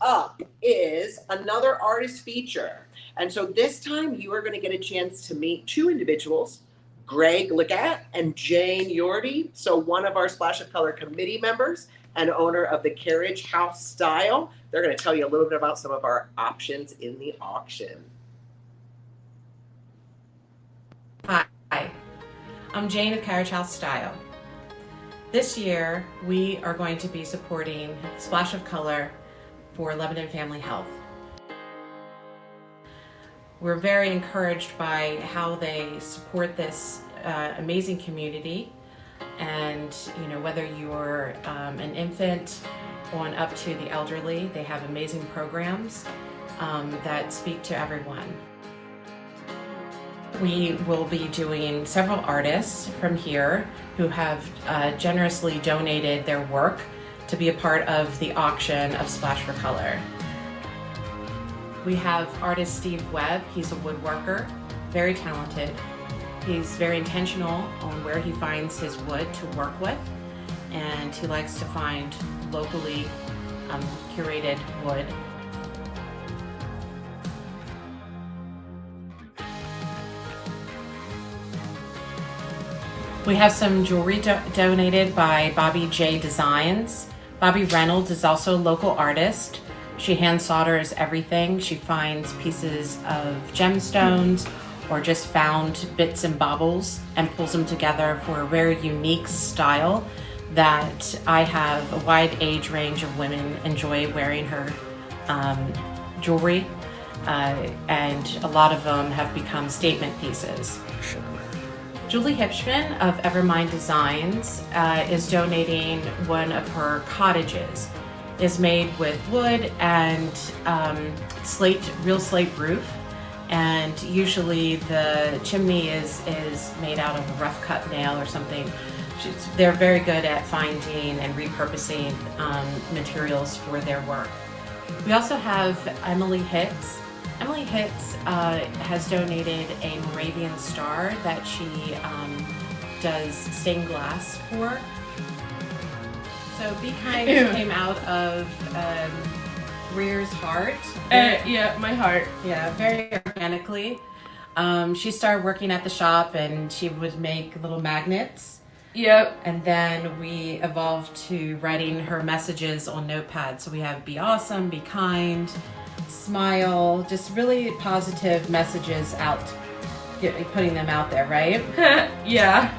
Up is another artist feature. And so this time you are going to get a chance to meet two individuals, Greg Legatt and Jane Yorty. So one of our Splash of Color committee members and owner of the Carriage House Style. They're going to tell you a little bit about some of our options in the auction. Hi, I'm Jane of Carriage House Style. This year we are going to be supporting Splash of Color for Lebanon Family Health. We're very encouraged by how they support this amazing community, and you know, whether you're an infant on up to the elderly, they have amazing programs that speak to everyone. We will be doing several artists from here who have generously donated their work to be a part of the auction of Splash for Color. We have artist Steve Webb. He's a woodworker, very talented. He's very intentional on where he finds his wood to work with, and he likes to find locally curated wood. We have some jewelry donated by Bobby J Designs. Bobby Reynolds is also a local artist. She hand solders everything. She finds pieces of gemstones or just found bits and baubles and pulls them together for a very unique style that I have a wide age range of women enjoy wearing her jewelry, and a lot of them have become statement pieces. Julie Hipschman of Evermind Designs is donating one of her cottages. It's made with wood and real slate roof, and usually the chimney is made out of a rough cut nail or something. They're very good at finding and repurposing materials for their work. We also have Emily Hitz. Emily Hitz has donated a Moravian star that she does stained glass for. So Be Kind came out of Greer's heart. Yeah, my heart. Yeah, very organically. She started working at the shop and she would make little magnets. Yep. And then we evolved to writing her messages on notepads. So we have be awesome, be kind, smile, just really positive messages out, putting them out there, right? Yeah.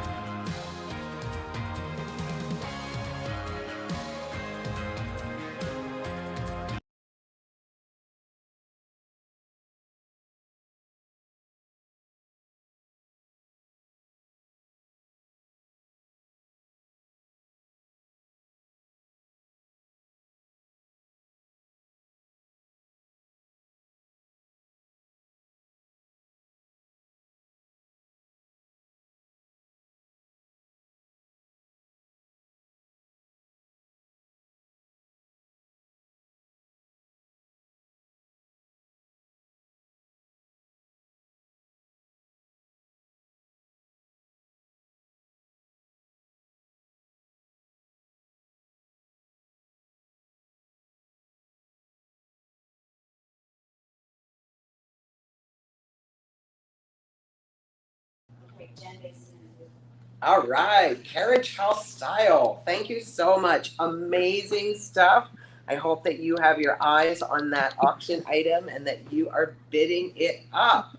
All right, Carriage House Style. Thank you so much. Amazing stuff. I hope that you have your eyes on that auction item and that you are bidding it up.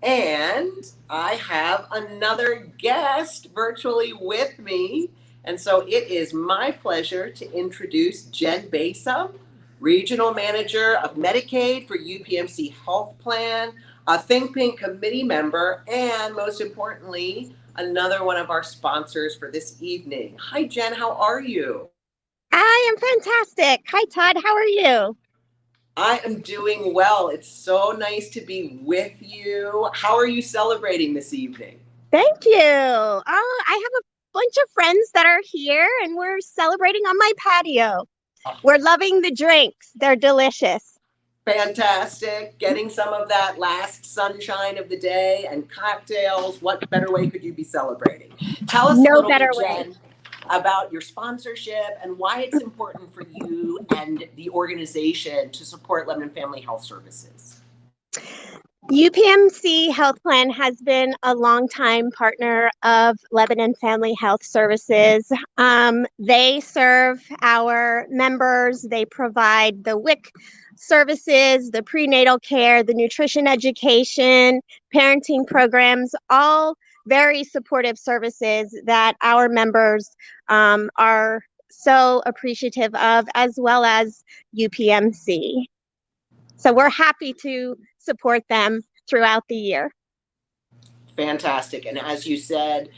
And I have another guest virtually with me. And so it is my pleasure to introduce Jen Besa, Regional Manager of Medicaid for UPMC Health Plan, a Think Pink committee member, and most importantly, another one of our sponsors for this evening. Hi, Jen, how are you? I am fantastic. Hi, Todd. How are you? I am doing well. It's so nice to be with you. How are you celebrating this evening? Thank you. Oh, I have a bunch of friends that are here and we're celebrating on my patio. We're loving the drinks. They're delicious. Fantastic. Getting some of that last sunshine of the day and cocktails. What better way could you be celebrating? Tell us a little bit, Jen, about your sponsorship and why it's important for you and the organization to support Lebanon Family Health Services. UPMC Health Plan has been a longtime partner of Lebanon Family Health Services. They serve our members. They provide the WIC services, the prenatal care, the nutrition education, parenting programs, all very supportive services that our members are so appreciative of, as well as UPMC. So we're happy to support them throughout the year. Fantastic. And as you said,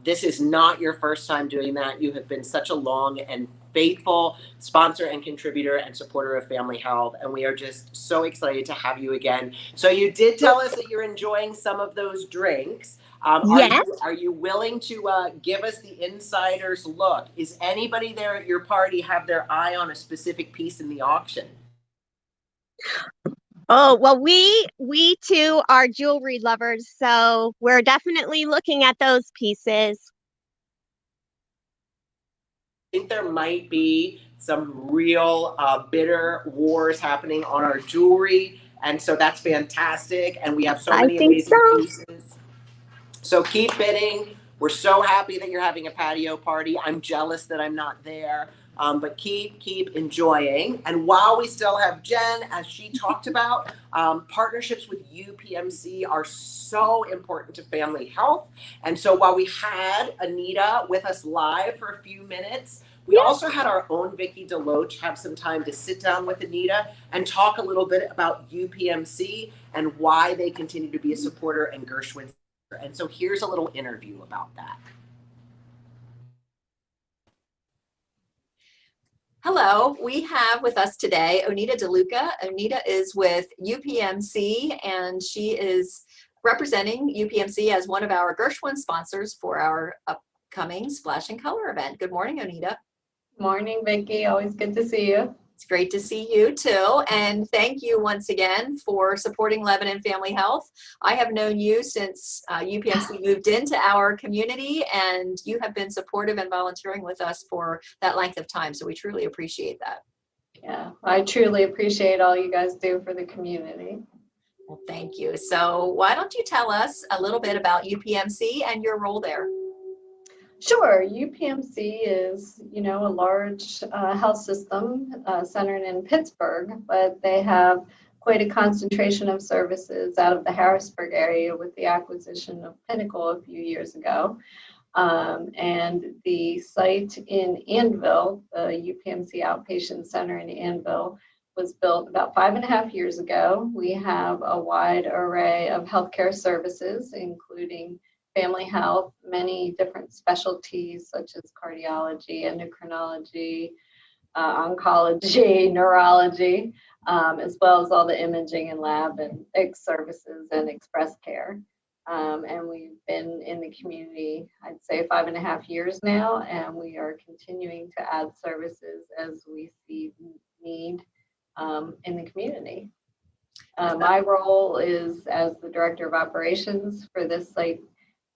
this is not your first time doing that. You have been such a long and faithful sponsor and contributor and supporter of Family Health, and we are just so excited to have you again. So you did tell us that you're enjoying some of those drinks. Yes. Are you willing to give us the insider's look? Is anybody there at your party have their eye on a specific piece in the auction? Oh, well, we too are jewelry lovers, so we're definitely looking at those pieces. I think there might be some real bitter wars happening on our jewelry, and so that's fantastic. And we have so I many think amazing so. pieces. So keep bidding. We're so happy that you're having a patio party. I'm jealous that I'm not there. But keep enjoying. And while we still have Jen, as she talked about, partnerships with UPMC are so important to family health. And so while we had Anita with us live for a few minutes, we also had our own Vicki Deloach have some time to sit down with Anita and talk a little bit about UPMC and why they continue to be a supporter in Gershwin. And so here's a little interview about that. Hello, we have with us today Onita DeLuca. Onita is with UPMC and she is representing UPMC as one of our Gershwin sponsors for our upcoming Splash and Color event. Good morning, Onita. Morning, Vicki. Always good to see you. It's great to see you too. And thank you once again for supporting Lebanon Family Health. I have known you since UPMC moved into our community, and you have been supportive and volunteering with us for that length of time. So we truly appreciate that. Yeah, I truly appreciate all you guys do for the community. Well, thank you. So why don't you tell us a little bit about UPMC and your role there? Sure. UPMC is, a large health system centered in Pittsburgh, but they have quite a concentration of services out of the Harrisburg area with the acquisition of Pinnacle a few years ago. And the site in Annville, the UPMC Outpatient Center in Annville, was built about 5.5 years ago. We have a wide array of healthcare services, including family health, many different specialties such as cardiology, endocrinology, oncology, neurology, as well as all the imaging and lab and services and express care. And we've been in the community, I'd say 5.5 years now, and we are continuing to add services as we see need in the community. My role is as the Director of Operations for this site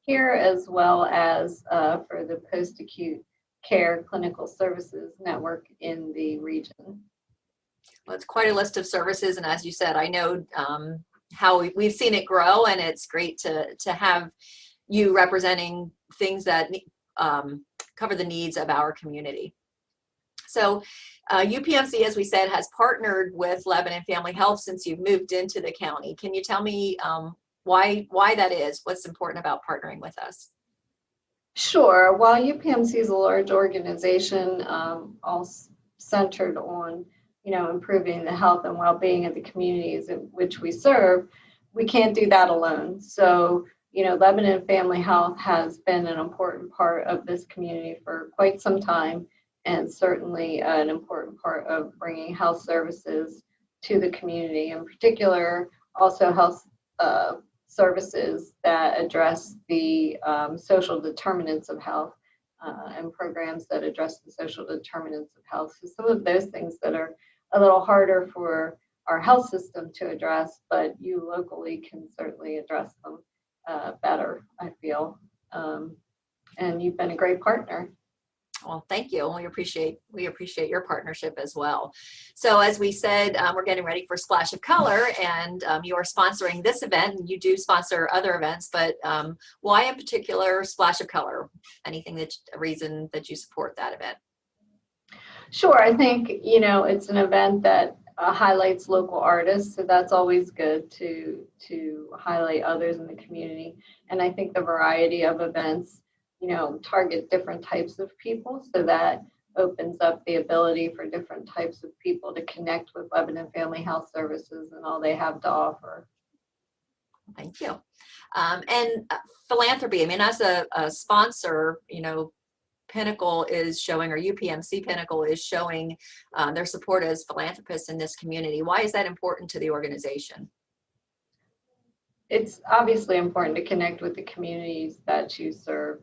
here, as well as for the post-acute care clinical services network in the region. Well, it's quite a list of services, and as you said, I know how we've seen it grow, and it's great to have you representing things that cover the needs of our community. So UPMC, as we said, has partnered with Lebanon Family Health since you've moved into the county. Can you tell me why that is? What's important about partnering with us? Sure. While UPMC is a large organization, all centered on improving the health and well-being of the communities in which we serve, we can't do that alone. So Lebanon Family Health has been an important part of this community for quite some time, and certainly an important part of bringing health services to the community, in particular also health services that address the social determinants of health and programs that address the social determinants of health. So some of those things that are a little harder for our health system to address, but you locally can certainly address them better, I feel. And you've been a great partner. Well, thank you. We appreciate your partnership as well. So as we said, we're getting ready for Splash of Color, and you are sponsoring this event, and you do sponsor other events, but why in particular Splash of Color? Anything a reason that you support that event? Sure. I think, it's an event that highlights local artists, so that's always good to highlight others in the community. And I think the variety of events target different types of people, so that opens up the ability for different types of people to connect with Lebanon Family Health Services and all they have to offer. Thank you. And philanthropy, I mean, as a sponsor, Pinnacle is showing, or UPMC Pinnacle is showing their support as philanthropists in this community. Why is that important to the organization? It's obviously important to connect with the communities that you serve,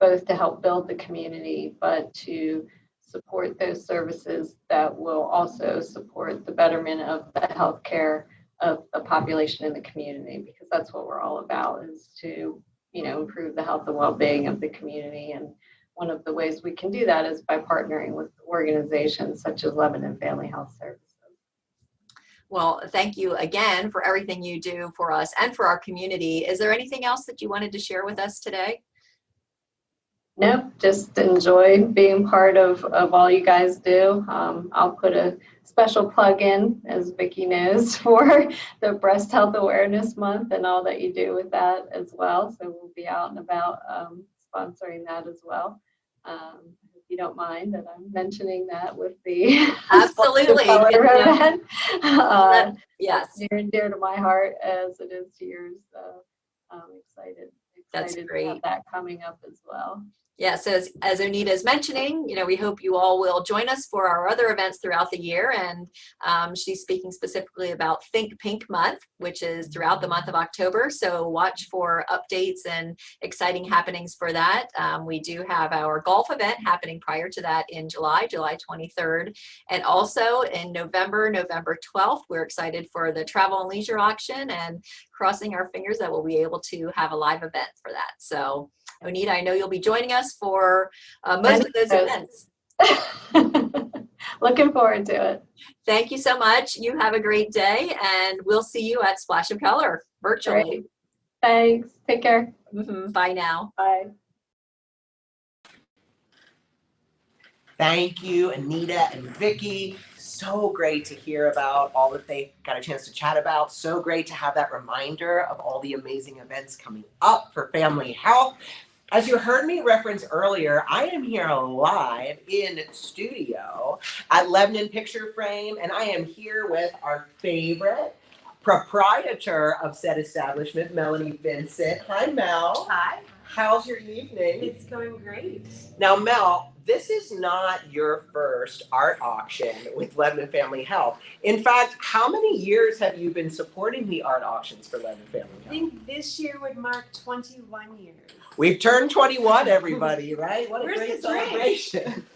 both to help build the community, but to support those services that will also support the betterment of the healthcare of the population in the community, because that's what we're all about, is to, improve the health and well-being of the community. And one of the ways we can do that is by partnering with organizations such as Lebanon Family Health Services. Well, thank you again for everything you do for us and for our community. Is there anything else that you wanted to share with us today? Nope, just enjoy being part of all you guys do. I'll put a special plug in, as Vicki knows, for the Breast Health Awareness Month and all that you do with that as well. So we'll be out and about sponsoring that as well. If you don't mind that I'm mentioning that with the Absolutely. event. Yes. Near and dear to my heart as it is to yours. So I'm excited That's to great. have that coming up as well. Yeah, so as Onita is mentioning, we hope you all will join us for our other events throughout the year. And she's speaking specifically about Think Pink Month, which is throughout the month of October. So watch for updates and exciting happenings for that. We do have our golf event happening prior to that in July 23rd. And also in November 12th, we're excited for the Travel and Leisure Auction, and crossing our fingers that we'll be able to have a live event for that. So Onita, I know you'll be joining us for most of those events. Looking forward to it. Thank you so much. You have a great day, and we'll see you at Splash of Color virtually. Great. Thanks. Take care. Bye now. Bye. Thank you, Anita and Vicki. So great to hear about all that they got a chance to chat about. So great to have that reminder of all the amazing events coming up for family health. As you heard me reference earlier, I am here live in studio at Lebanon Picture Frame, and I am here with our favorite proprietor of said establishment, Melanie Vincent. Hi, Mel. Hi. How's your evening? It's going great. Now, Mel, this is not your first art auction with Lebanon Family Health. In fact, how many years have you been supporting the art auctions for Lebanon Family Health? I think this year would mark 21 years. We've turned 21, everybody, right? What a Where's great the drink? celebration.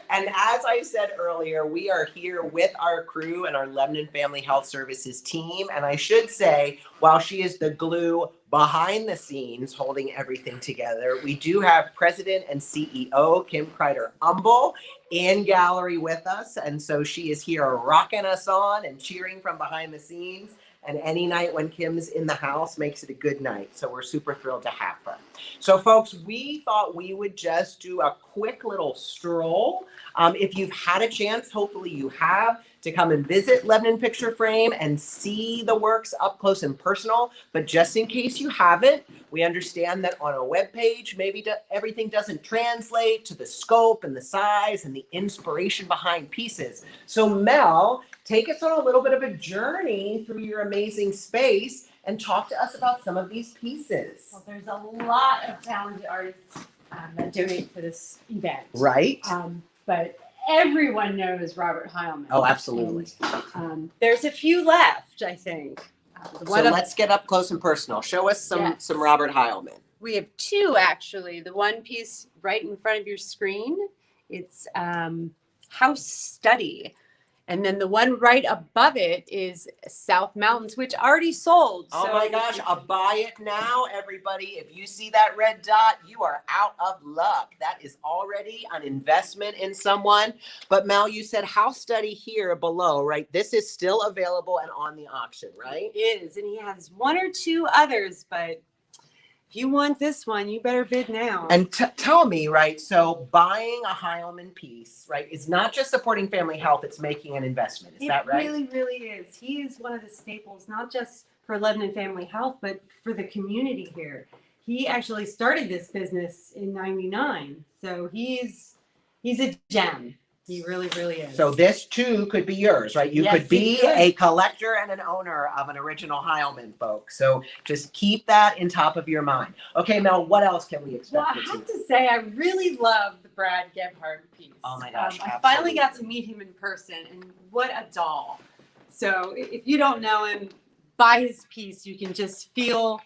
And as I said earlier, we are here with our crew and our Lebanon Family Health Services team. And I should say, while she is the glue behind the scenes holding everything together, we do have President and CEO Kim Kreider-Umbel in gallery with us. And so she is here rocking us on and cheering from behind the scenes. And any night when Kim's in the house makes it a good night. So we're super thrilled to have her. So folks, we thought we would just do a quick little stroll. If you've had a chance, hopefully you have, to come and visit Lebanon Picture Frame and see the works up close and personal. But just in case you haven't, we understand that on a web page, maybe everything doesn't translate to the scope and the size and the inspiration behind pieces. So Mel, take us on a little bit of a journey through your amazing space and talk to us about some of these pieces. Well, there's a lot of talented artists that donate for this event. Right. But everyone knows Robert Heilman. Oh, absolutely. And, there's a few left, I think. So let's get up close and personal. Show us some Robert Heilman. We have two, actually. The one piece right in front of your screen, it's House Study. And then the one right above it is South Mountains, which already sold. Oh my gosh, I'll buy it now, everybody. If you see that red dot, you are out of luck. That is already an investment in someone. But Mel, you said House Study here below, right? This is still available and on the auction, right? It is, and he has one or two others, but if you want this one, you better bid now. And tell me, right, so buying a Heilman piece, right, is not just supporting family health, it's making an investment. Is that right? It really, really is. He is one of the staples, not just for Lebanon Family Health, but for the community here. He actually started this business in '99, so he's a gem. He really, really is. So this too could be yours, right? You Yes, could be a collector and an owner of an original Heilman, folks. So just keep that in top of your mind. Okay, Mel, what else can we expect? Well, I have to say, I really love the Brad Gebhardt piece. Oh my gosh, I finally got to meet him in person, and what a doll. So if you don't know him, buy his piece. You can just feel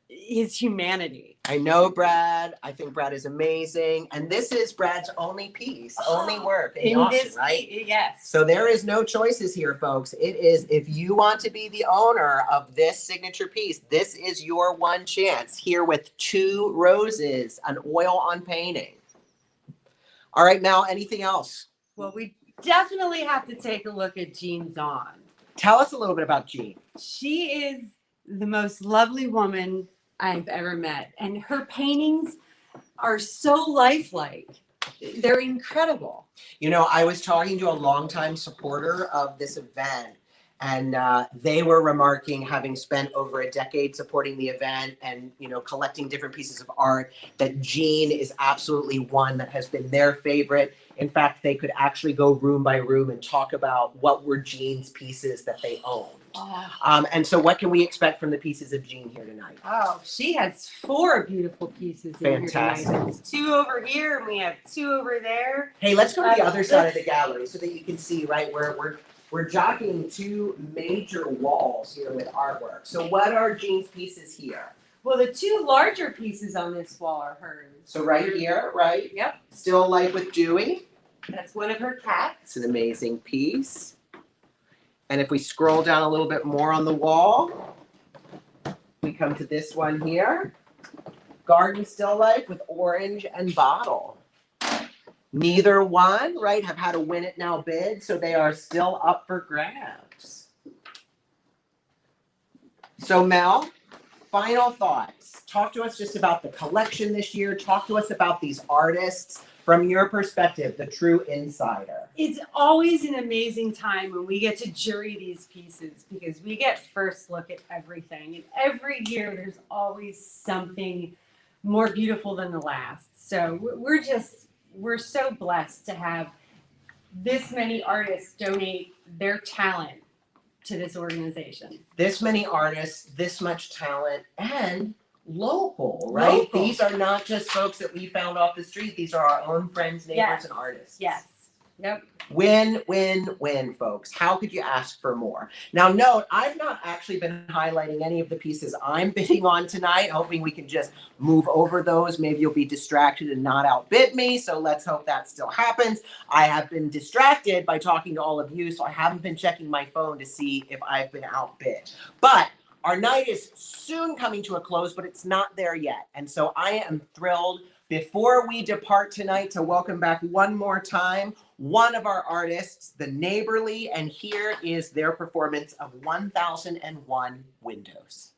his humanity. I know Brad. I think Brad is amazing. And this is Brad's only piece, only work in the auction, right? Yes. So there is no choices here, folks. It is, if you want to be the owner of this signature piece, this is your one chance here with 2 roses, an oil on painting. All right, Mel, anything else? Well, we definitely have to take a look at Jean Zahn. Tell us a little bit about Jean. She is the most lovely woman I've ever met. And her paintings are so lifelike. They're incredible. You know, I was talking to a longtime supporter of this event, and they were remarking, having spent over a decade supporting the event and, you know, collecting different pieces of art, that Jean is absolutely one that has been their favorite. In fact, they could actually go room by room and talk about what were Jean's pieces that they owned. And so what can we expect from the pieces of Jean here tonight? Oh, she has 4 beautiful pieces in here Fantastic. tonight. There's 2 over here, and we have 2 over there. Hey, let's go to the other side of the gallery so that you can see, right, where we're jockeying 2 major walls here with artwork. So what are Jean's pieces here? Well, the 2 larger pieces on this wall are hers. So right here, right? Yep. Still Life with Dewey. That's one of her cats. It's an amazing piece. And if we scroll down a little bit more on the wall, we come to this one here. Garden Still Life with Orange and Bottle. Neither one, right, have had a Win It Now bid, so they are still up for grabs. So Mel, final thoughts. Talk to us just about the collection this year. Talk to us about these artists from your perspective, the true insider. It's always an amazing time when we get to jury these pieces because we get first look at everything. And every year there's always something more beautiful than the last. So we're so blessed to have this many artists donate their talent to this organization. This many artists, this much talent, and local, right? Local. These are not just folks that we found off the street. These are our own friends, neighbors, Yes. and artists. Yes. Yep. Win, win, win, folks. How could you ask for more? Now, note, I've not actually been highlighting any of the pieces I'm bidding on tonight, hoping we can just move over those. Maybe you'll be distracted and not outbid me, so let's hope that still happens. I have been distracted by talking to all of you, so I haven't been checking my phone to see if I've been outbid. But our night is soon coming to a close, but it's not there yet. And so I am thrilled, before we depart tonight, to welcome back one more time one of our artists, the Neighborly, and here is their performance of 1001 Windows.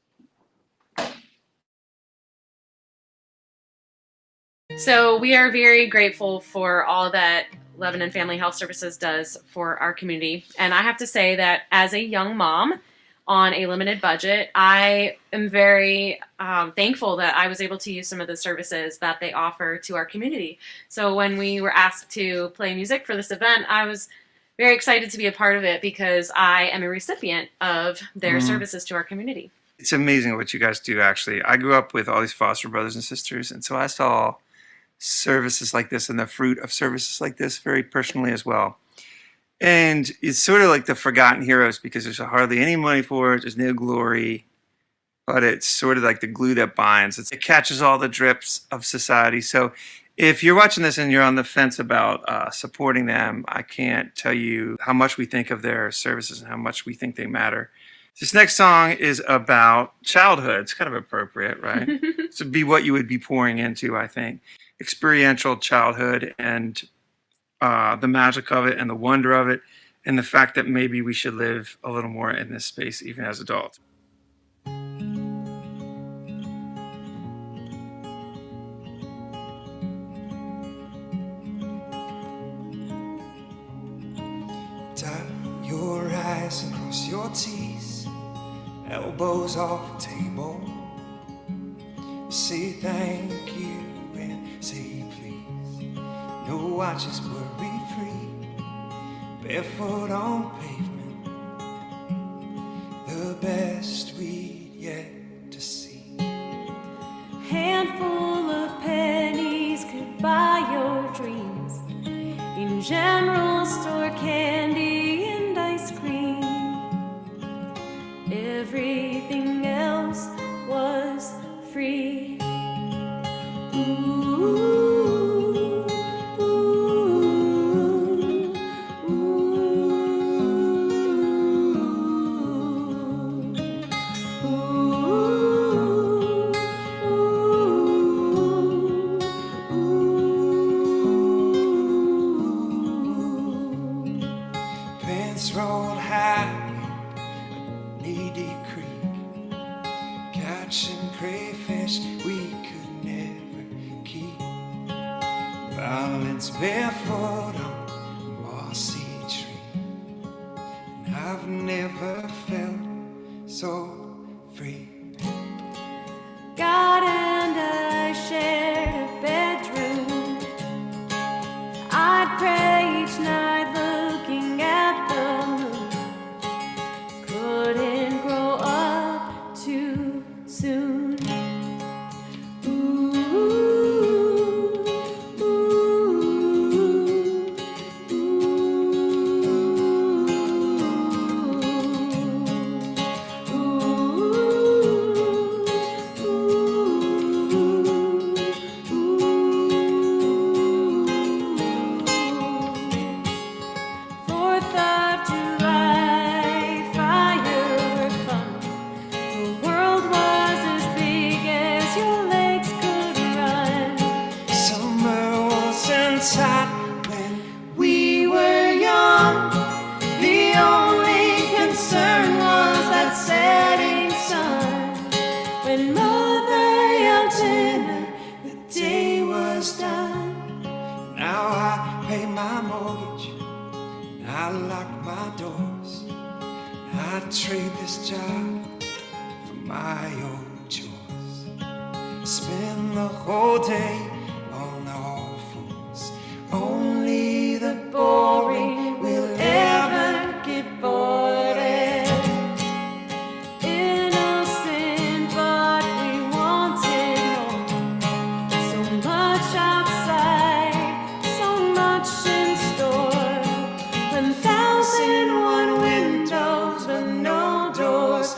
So we are very grateful for all that Lebanon Family Health Services does for our community. And I have to say that as a young mom on a limited budget, I am very thankful that I was able to use some of the services that they offer to our community. So when we were asked to play music for this event, I was very excited to be a part of it because I am a recipient of their services to our community. It's amazing what you guys do, actually. I grew up with all these foster brothers and sisters, and so I saw services like this and the fruit of services like this very personally as well. And it's sort of like the forgotten heroes because there's hardly any money for it, there's no glory, but it's sort of like the glue that binds. It catches all the drips of society. So if you're watching this and you're on the fence about supporting them, I can't tell you how much we think of their services and how much we think they matter. This next song is about childhood. It's kind of appropriate, right? To be what you would be pouring into, I think. Experiential childhood and the magic of it and the wonder of it and the fact that maybe we should live a little more in this space even as adults. Dot your I's and cross your T's, elbows off the table. Say thank you and say please. No watches, worry free. Barefoot on pavement, the best we'd yet to see. Handful of pennies could buy your dreams. In general store, candy and ice cream. Everything else was catching crayfish we could never keep. Balance barefoot on a mossy tree. And I've never felt so free. God and I shared a bedroom. I'd pray each night looking at the moon. Couldn't grow up too soon. Fourth of July, firework fun. The world was as big as your legs could run. Summer wasn't hot when we were young. The only concern was that setting sun. When mother yelled dinner, the day was done. Now I pay my mortgage, I lock my doors. I trade this job for my old chores. Spend the whole day on the awfuls. Only the boring will ever get bored. Innocent, but we wanted more. So much outside, so much in store. 1,001 windows, but no doors.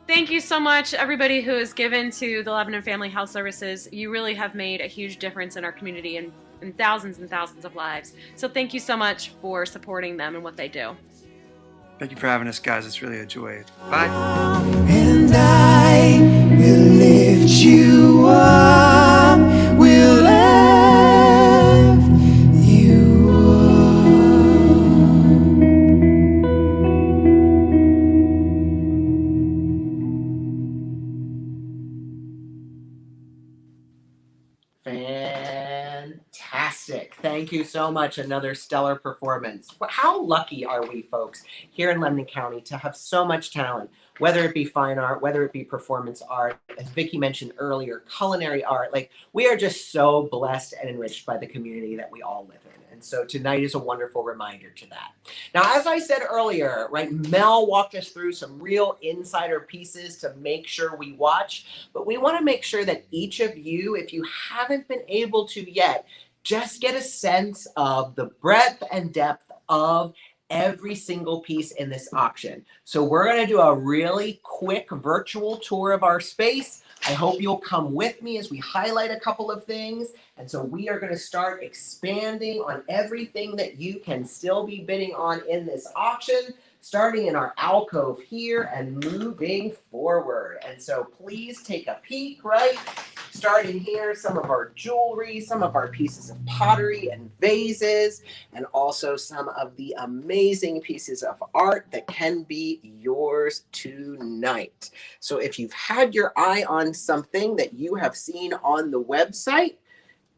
Thank you so much, everybody who has given to the Lebanon Family Health Services. You really have made a huge difference in our community and thousands of lives. So thank you so much for supporting them and what they do. Thank you for having us, guys. It's really a joy. Bye. And I will lift you up, will lift you Fantastic. Thank you so much. Another stellar performance. How lucky are we, folks, here in Lebanon County to have so much talent, whether it be fine art, whether it be performance art, as Vicki mentioned earlier, culinary art. Like, we are just so blessed and enriched by the community that we all live in. And so tonight is a wonderful reminder to that. Now, as I said earlier, right, Mel walked us through some real insider pieces to make sure we watch, but we want to make sure that each of you, if you haven't been able to yet, just get a sense of the breadth and depth of every single piece in this auction. So we're going to do a really quick virtual tour of our space. I hope you'll come with me as we highlight a couple of things. And so we are going to start expanding on everything that you can still be bidding on in this auction, starting in our alcove here and moving forward. And so please take a peek, right? Starting here, some of our jewelry, some of our pieces of pottery and vases, and also some of the amazing pieces of art that can be yours tonight. So if you've had your eye on something that you have seen on the website,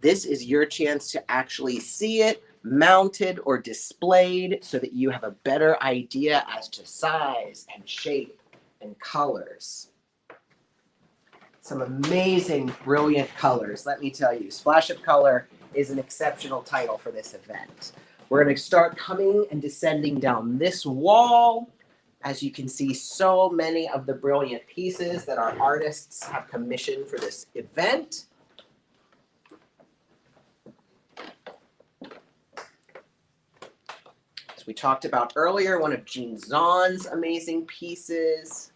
this is your chance to actually see it mounted or displayed so that you have a better idea as to size and shape and colors. Some amazing, brilliant colors. Let me tell you, Splash of Color is an exceptional title for this event. We're going to start coming and descending down this wall. As you can see, so many of the brilliant pieces that our artists have commissioned for this event. As we talked about earlier, one of Jean Zahn's amazing pieces.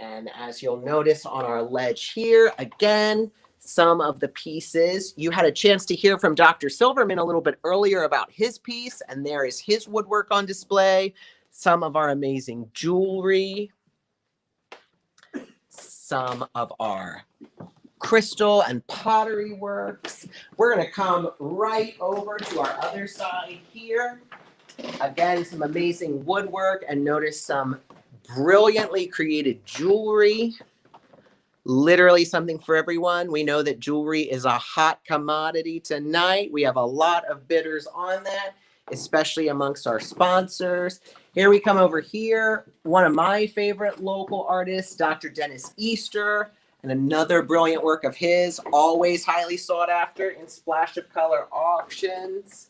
And as you'll notice on our ledge here, again, some of the pieces. You had a chance to hear from Dr. Silverman a little bit earlier about his piece, and there is his woodwork on display. Some of our amazing jewelry, some of our crystal and pottery works. We're going to come right over to our other side here. Again, some amazing woodwork, and notice some brilliantly created jewelry. Literally something for everyone. We know that jewelry is a hot commodity tonight. We have a lot of bidders on that, especially amongst our sponsors. Here we come over here. One of my favorite local artists, Dr. Dennis Easter, and another brilliant work of his, always highly sought after in Splash of Color auctions.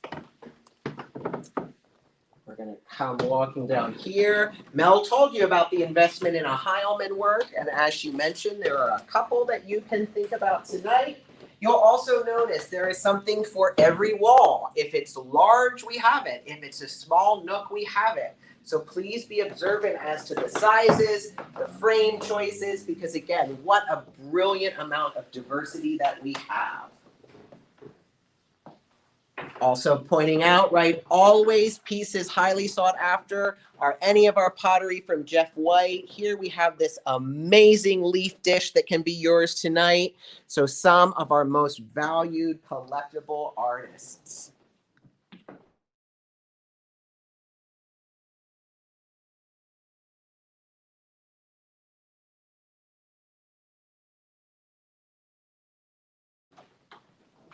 We're going to come walking down here. Mel told you about the investment in a Heilman work, and as she mentioned, there are a couple that you can think about tonight. You'll also notice there is something for every wall. If it's large, we have it. If it's a small nook, we have it. So please be observant as to the sizes, the frame choices, because again, what a brilliant amount of diversity that we have. Also pointing out, right, always pieces highly sought after are any of our pottery from Jeff White. Here we have this amazing leaf dish that can be yours tonight. So some of our most valued collectible artists.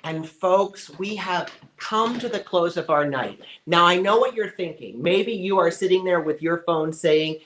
And folks, we have come to the close of our night. Now, I know what you're thinking. Maybe you are sitting there with your phone saying,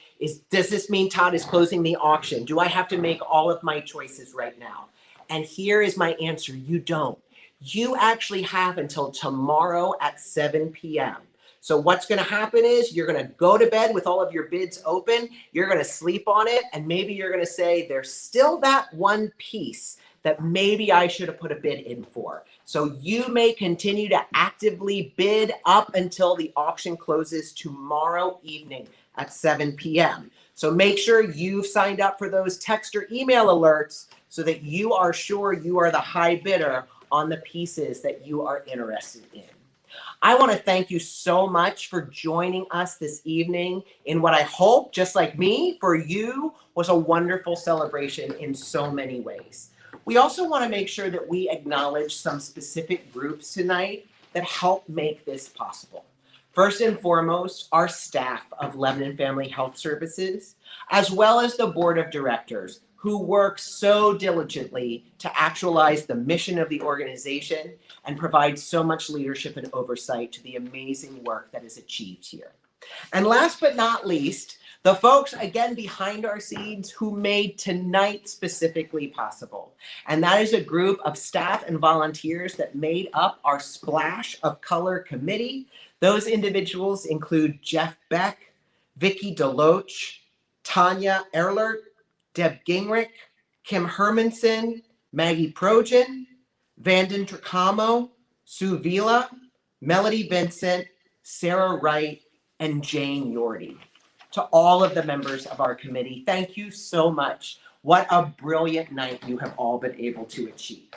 does this mean Todd is closing the auction? Do I have to make all of my choices right now? And here is my answer. You don't. You actually have until tomorrow at 7 p.m. So what's going to happen is you're going to go to bed with all of your bids open. You're going to sleep on it. And maybe you're going to say, there's still that one piece that maybe I should have put a bid in for. So you may continue to actively bid up until the auction closes tomorrow evening at 7 p.m. So make sure you've signed up for those text or email alerts so that you are sure you are the high bidder on the pieces that you are interested in. I want to thank you so much for joining us this evening in what I hope, just like me, for you, was a wonderful celebration in so many ways. We also want to make sure that we acknowledge some specific groups tonight that help make this possible. First and foremost, our staff of Lebanon Family Health Services, as well as the board of directors who work so diligently to actualize the mission of the organization and provide so much leadership and oversight to the amazing work that is achieved here. And last but not least, the folks, again, behind our scenes who made tonight specifically possible. And that is a group of staff and volunteers that made up our Splash of Color committee. Those individuals include Jeff Beck, Vicki Deloach, Tanya Erlert, Deb Gingrich, Kim Hermanson, Maggie Projan, Vanden Tricamo, Sue Vila, Melody Vincent, Sarah Wright, and Jane Yordy. To all of the members of our committee, thank you so much. What a brilliant night you have all been able to achieve.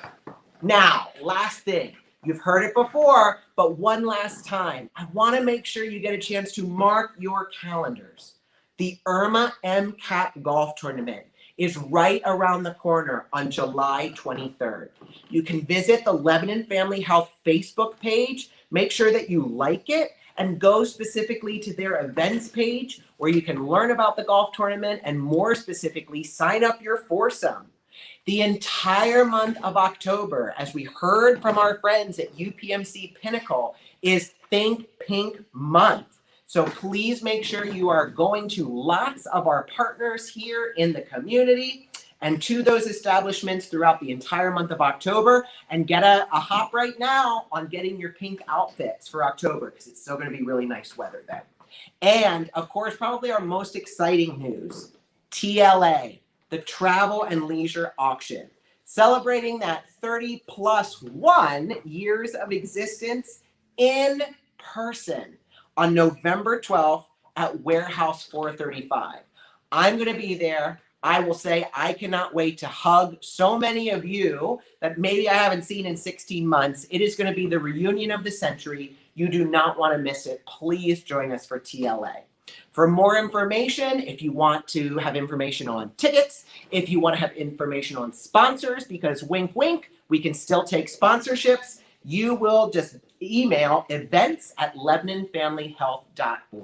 Now, last thing, you've heard it before, but one last time, I want to make sure you get a chance to mark your calendars. The Irma MCAT Golf Tournament is right around the corner on July 23rd. You can visit the Lebanon Family Health Facebook page, make sure that you like it, and go specifically to their events page where you can learn about the golf tournament and more specifically sign up your foursome. The entire month of October, as we heard from our friends at UPMC Pinnacle, is Think Pink Month. So please make sure you are going to lots of our partners here in the community and to those establishments throughout the entire month of October, and get a hop right now on getting your pink outfits for October, because it's still going to be really nice weather then. And of course, probably our most exciting news, TLA, the Travel and Leisure Auction, celebrating that 30+1 years of existence in person on November 12th at Warehouse 435. I'm going to be there. I will say I cannot wait to hug so many of you that maybe I haven't seen in 16 months. It is going to be the reunion of the century. You do not want to miss it. Please join us for TLA. For more information, if you want to have information on tickets, if you want to have information on sponsors, because wink, wink, we can still take sponsorships, you will just email events@LebanonFamilyHealth.org.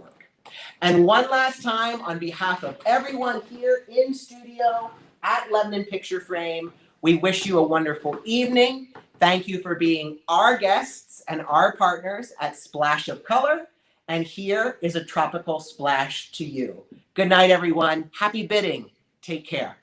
And one last time, on behalf of everyone here in studio at Lebanon Picture Frame, we wish you a wonderful evening. Thank you for being our guests and our partners at Splash of Color. And here is a tropical splash to you. Good night, everyone. Happy bidding. Take care.